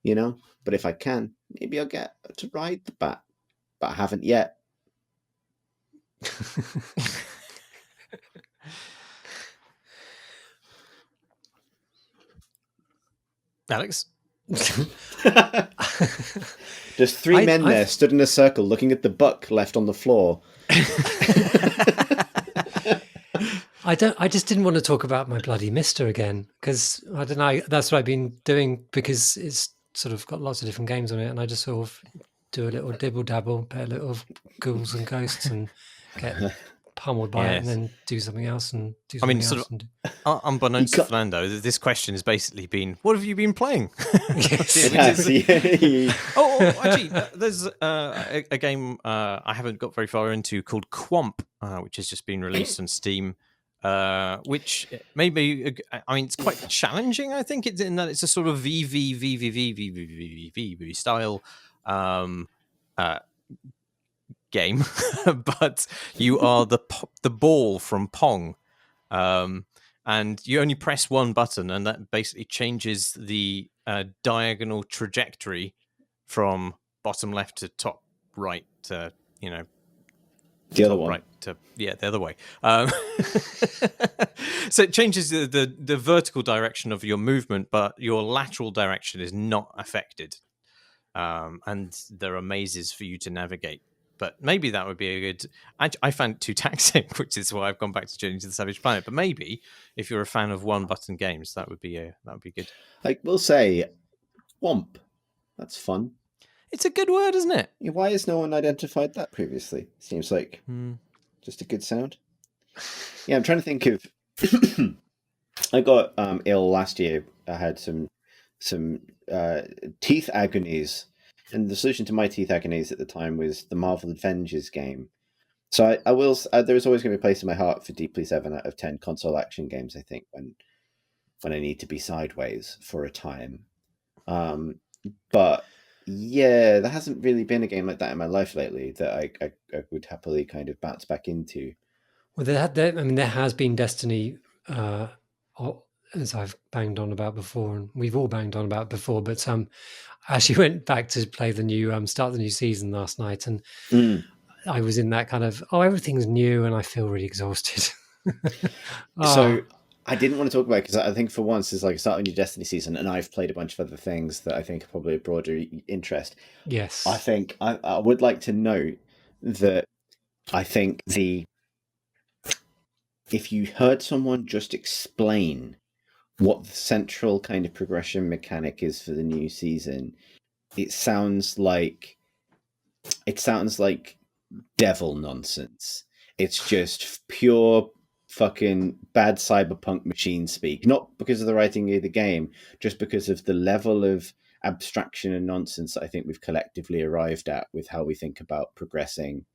But if I can, maybe I'll get to ride the bat. But I haven't yet. Alex? There's three men there stood in a circle looking at the buck left on the floor. I just didn't want to talk about my bloody mister again because I don't know. That's what I've been doing because it's sort of got lots of different games on it, and I just sort of do a little dibble dabble, play a little ghouls and ghosts, and get pummeled by it, and then do something else and do something else. Unbeknownst to Fernando, this question has basically been, "What have you been playing?" Actually, there's a game I haven't got very far into called Quomp, which has just been released on Steam. Which maybe it's quite challenging. I think it's in that it's a sort of VV style game, but you are the ball from Pong, and you only press one button, and that basically changes the diagonal trajectory from bottom left to top right to the other one, right to the other way. So it changes the vertical direction of your movement, but your lateral direction is not affected. And there are mazes for you to navigate. But maybe that would be a good. I found it too taxing, which is why I've gone back to Journey to the Savage Planet. But maybe if you're a fan of one-button games, that would be good. Like we'll say, Womp. That's fun. It's a good word, isn't it? Yeah, why has no one identified that previously? Seems like just a good sound. Yeah, I'm trying to think of. I got ill last year. I had some teeth agonies, and the solution to my teeth agonies at the time was the Marvel Avengers game. So I will. There's always going to be a place in my heart for deeply 7 out of 10 console action games. I think when I need to be sideways for a time, but. Yeah, there hasn't really been a game like that in my life lately that I would happily kind of bounce back into. Well, there has been Destiny, as I've banged on about before, and we've all banged on about before. But I actually went back to play the new start the new season last night, and I was in that kind of, everything's new and I feel really exhausted. So I didn't want to talk about it because I think for once it's like starting a new Destiny season, and I've played a bunch of other things that I think are probably a broader interest. Yes. I think I would like to note that I think if you heard someone just explain what the central kind of progression mechanic is for the new season, it sounds like devil nonsense. It's just pure fucking bad cyberpunk machine speak. Not because of the writing of the game, just because of the level of abstraction and nonsense that I think we've collectively arrived at with how we think about progressing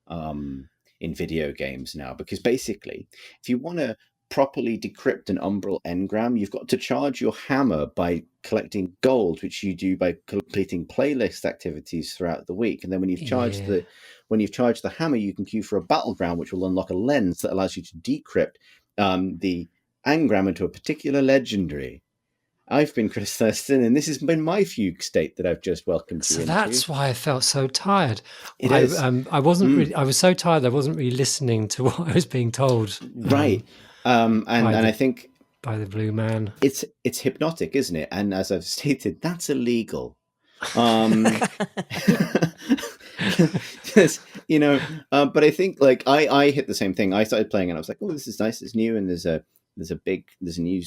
in video games now. Because basically, if you want to properly decrypt an umbral engram, you've got to charge your hammer by collecting gold, which you do by completing playlist activities throughout the week. And then when you've charged the hammer, you can queue for a battleground, which will unlock a lens that allows you to decrypt the engram into a particular legendary. I've been Chris Thurston, and this has been my fugue state that I've just welcomed you into. So that's why I felt so tired. I wasn't really. I was so tired. I wasn't really listening to what I was being told. Right, I think by the blue man, it's hypnotic, isn't it? And as I've stated, that's illegal. You know, but I think like I hit the same thing. I started playing and I was like, oh, this is nice, it's new, and there's a new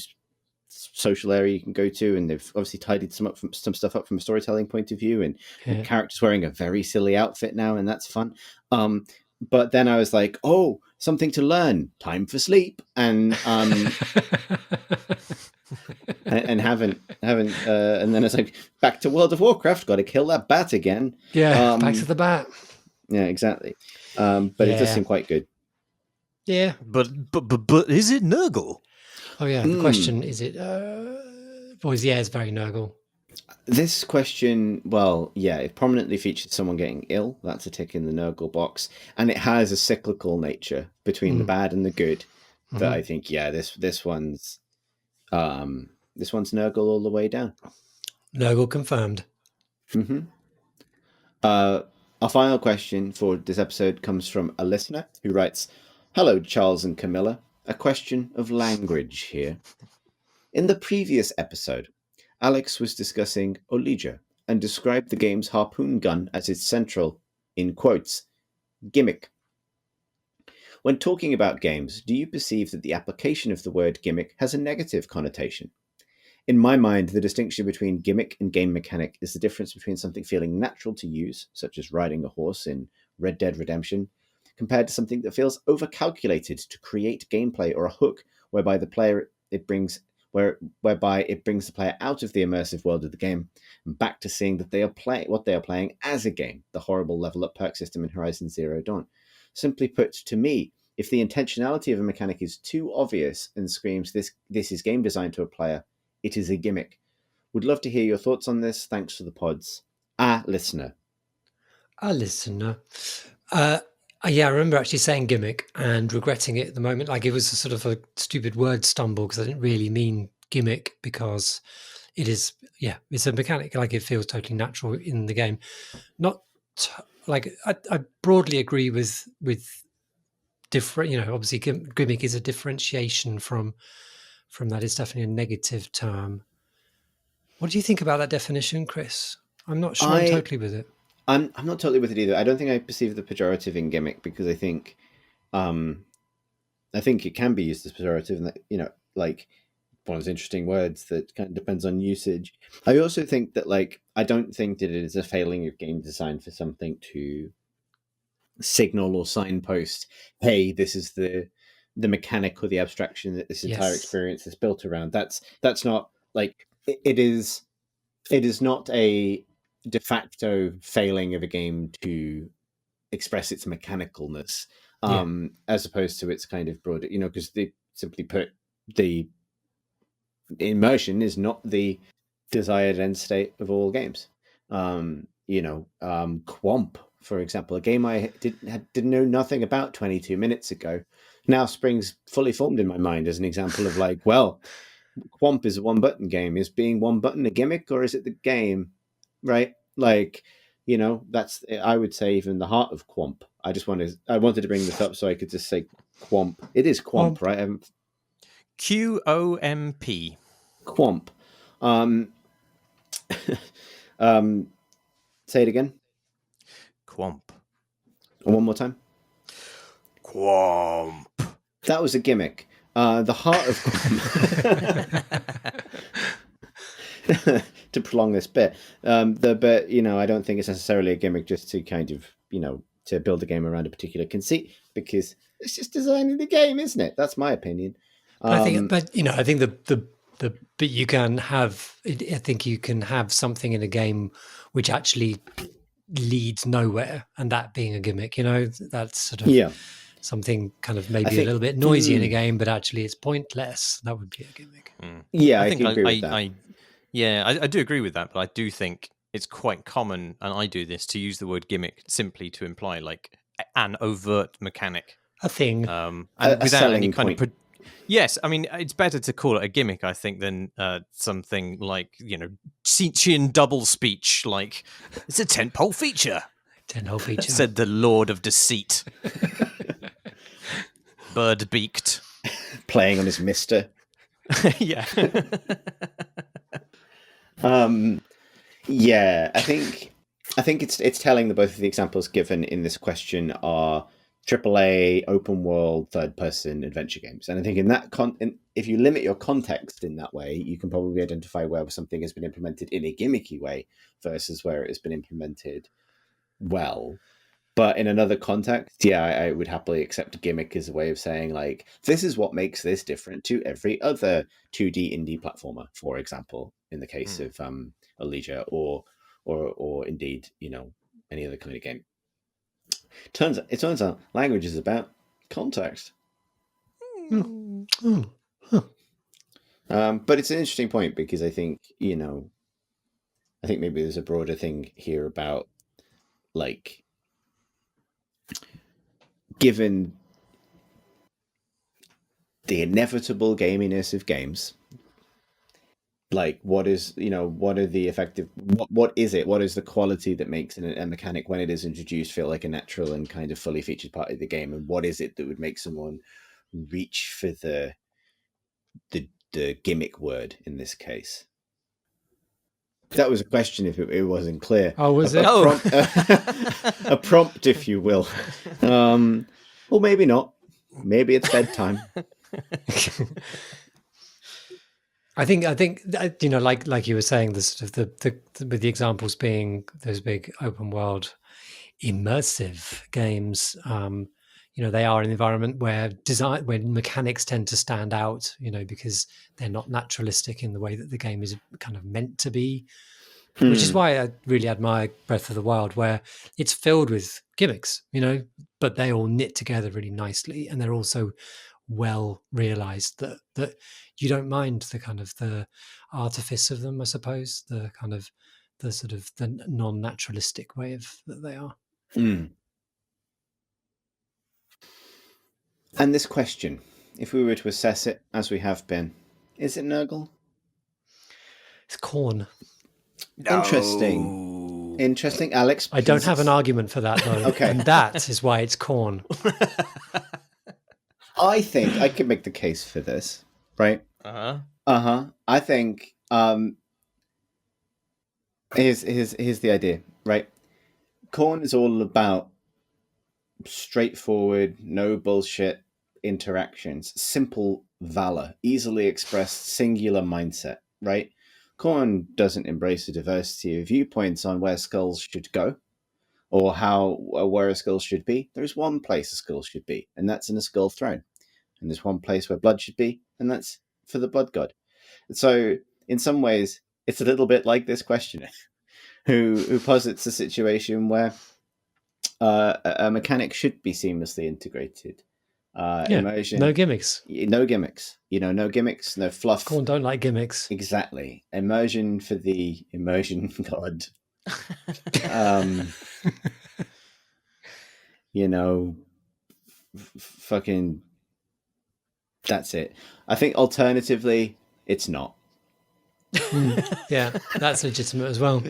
social area you can go to, and they've obviously tidied some stuff up from a storytelling point of view, and the character's wearing a very silly outfit now, and that's fun. But then I was like, oh, something to learn, time for sleep, and and haven't and then it's like back to World of Warcraft, got to kill that bat again. Back to the bat. Yeah, exactly. But it does seem quite good. Yeah, but is it Nurgle? Oh yeah, the question is it? Boys, it's very Nurgle. This question, well, yeah, it prominently features someone getting ill. That's a tick in the Nurgle box, and it has a cyclical nature between the bad and the good. That I think, this one's Nurgle all the way down. Nurgle confirmed. Our final question for this episode comes from a listener who writes, "Hello, Charles and Camilla. A question of language here. In the previous episode, Alex was discussing olde and described the game's harpoon gun as its central, in quotes, gimmick. When talking about games, do you perceive that the application of the word gimmick has a negative connotation? In my mind, the distinction between gimmick and game mechanic is the difference between something feeling natural to use, such as riding a horse in Red Dead Redemption, compared to something that feels overcalculated to create gameplay or a hook whereby it brings the player out of the immersive world of the game and back to seeing that they are what they are playing as a game, the horrible level up perk system in Horizon Zero Dawn. Simply put, to me, if the intentionality of a mechanic is too obvious and screams this is game design to a player, it is a gimmick. Would love to hear your thoughts on this. Thanks for the pods. A listener. Yeah, I remember actually saying gimmick and regretting it at the moment. Like it was a sort of a stupid word stumble because I didn't really mean gimmick, because it is, it's a mechanic. Like it feels totally natural in the game. Not like I broadly agree with different. Obviously gimmick is a differentiation from that. It's definitely a negative term. What do you think about that definition, Chris? I'm not sure I'm totally with it. I'm not totally with it either. I don't think I perceive the pejorative in gimmick, because I think it can be used as pejorative, and that, like one of those interesting words that kind of depends on usage. I also think that I don't think that it is a failing of game design for something to signal or signpost, hey, this is the mechanic or the abstraction that this entire experience is built around. That's not like it is not a de facto failing of a game to express its mechanicalness, as opposed to its kind of broader, because they simply put, the immersion is not the desired end state of all games. Quomp, for example, a game I didn't know nothing about 22 minutes ago, now springs fully formed in my mind as an example of Quomp is a one button game. Is being one button a gimmick, or is it the game? Right? That's, I would say, even the heart of Quomp I wanted to bring this up so I could just say quomp. It is quomp, right? QOMP. Quomp. Say it again. Quomp. One more time. Quomp. That was a gimmick. The heart of quomp. To prolong this bit, but I don't think it's necessarily a gimmick just to kind of to build a game around a particular conceit, because it's just designing the game, isn't it? That's my opinion. I think but you can have. I think you can have something in a game which actually leads nowhere, and that being a gimmick. That's sort of something kind of maybe a little bit noisy in a game, but actually it's pointless. That would be a gimmick. Yeah, I think I agree with that. I do agree with that, but I do think it's quite common, and I do this, to use the word gimmick simply to imply like an overt mechanic, a thing, and a without any kind point. of. Yes, I mean it's better to call it a gimmick, I think, than something like Siechian double speech. Like it's a tentpole feature. Tentpole feature, said the Lord of Deceit. Bird beaked, playing on his Mister. Yeah. Yeah, I think it's telling that both of the examples given in this question are AAA open world third person adventure games, and I think in that if you limit your context in that way, you can probably identify where something has been implemented in a gimmicky way versus where it has been implemented well. But in another context, I would happily accept a gimmick as a way of saying, like, this is what makes this different to every other 2D indie platformer, for example, in the case of Fallujah or indeed, any other kind of game. It turns out language is about context. But it's an interesting point, because I think maybe there's a broader thing here about, like, given the inevitable gaminess of games, like what are the effective, what is it? What is the quality that makes a mechanic, when it is introduced, feel like a natural and kind of fully featured part of the game? And what is it that would make someone reach for the gimmick word in this case? That was a question, if it wasn't clear. Oh, was it? A prompt, if you will. Or maybe not. Maybe it's bedtime. I think like you were saying, the sort of with the examples being those big open world immersive games. They are an environment where mechanics tend to stand out, because they're not naturalistic in the way that the game is kind of meant to be, which is why I really admire Breath of the Wild, where it's filled with gimmicks, but they all knit together really nicely, and they're also well realized that you don't mind the kind of the artifice of them, I suppose, the kind of the sort of the non-naturalistic way that they are. And this question, if we were to assess it as we have been, is it Nurgle? It's corn. No. Interesting, Alex. I don't have an argument for that, though. Okay. And that is why it's corn. I think I could make the case for this, right? I think here's the idea, right? Corn is all about straightforward, no bullshit interactions, simple valor, easily expressed singular mindset, right? Corn doesn't embrace a diversity of viewpoints on where skulls should go or where a skull should be. There's one place a skull should be, and that's in a skull throne. And there's one place where blood should be, and that's for the blood god. So in some ways, it's a little bit like this questioner who posits a situation where a mechanic should be seamlessly integrated. Immersion, no gimmicks. No gimmicks. No gimmicks, no fluff. Corn don't like gimmicks. Exactly. Immersion for the immersion god. Fucking. That's it. I think alternatively, it's not. Yeah, that's legitimate as well.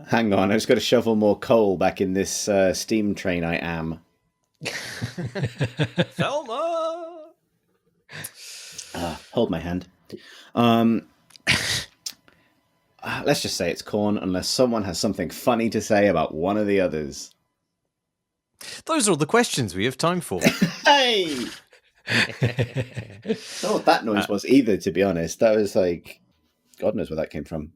Hang on, I just got to shovel more coal back in this steam train I am. Thelma! Hold my hand. Let's just say it's corn, unless someone has something funny to say about one of the others. Those are all the questions we have time for. Hey! I don't know what that noise was either, to be honest. That was like, God knows where that came from.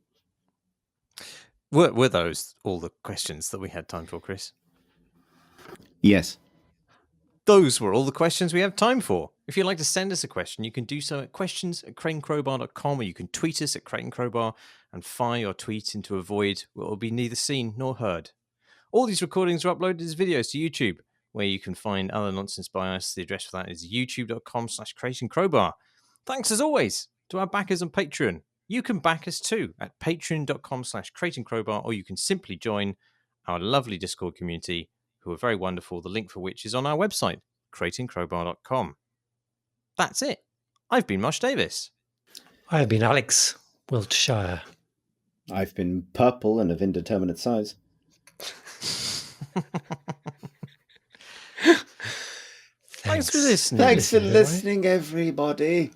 Were those all the questions that we had time for, Chris? Yes. Those were all the questions we have time for. If you'd like to send us a question, you can do so at questions@crateandcrowbar.com, or you can tweet us at crateandcrowbar and fire your tweet into a void where it will be neither seen nor heard. All these recordings are uploaded as videos to YouTube, where you can find other nonsense by us. The address for that is youtube.com/crateandcrowbar. Thanks as always to our backers on Patreon. You can back us too at patreon.com/crateandcrowbar, or you can simply join our lovely Discord community, who are very wonderful, the link for which is on our website, crateandcrowbar.com. That's it. I've been Marsh Davis. I have been Alex Wiltshire. I've been purple and of indeterminate size. Thanks for listening. Thanks for listening, everybody.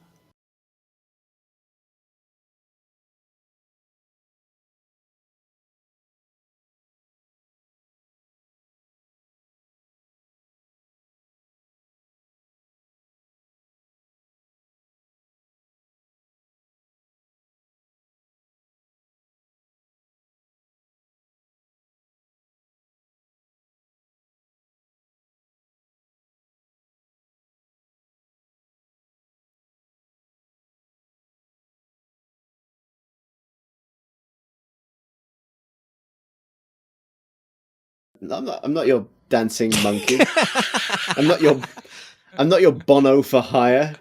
I'm not your dancing monkey. I'm not your Bono for hire.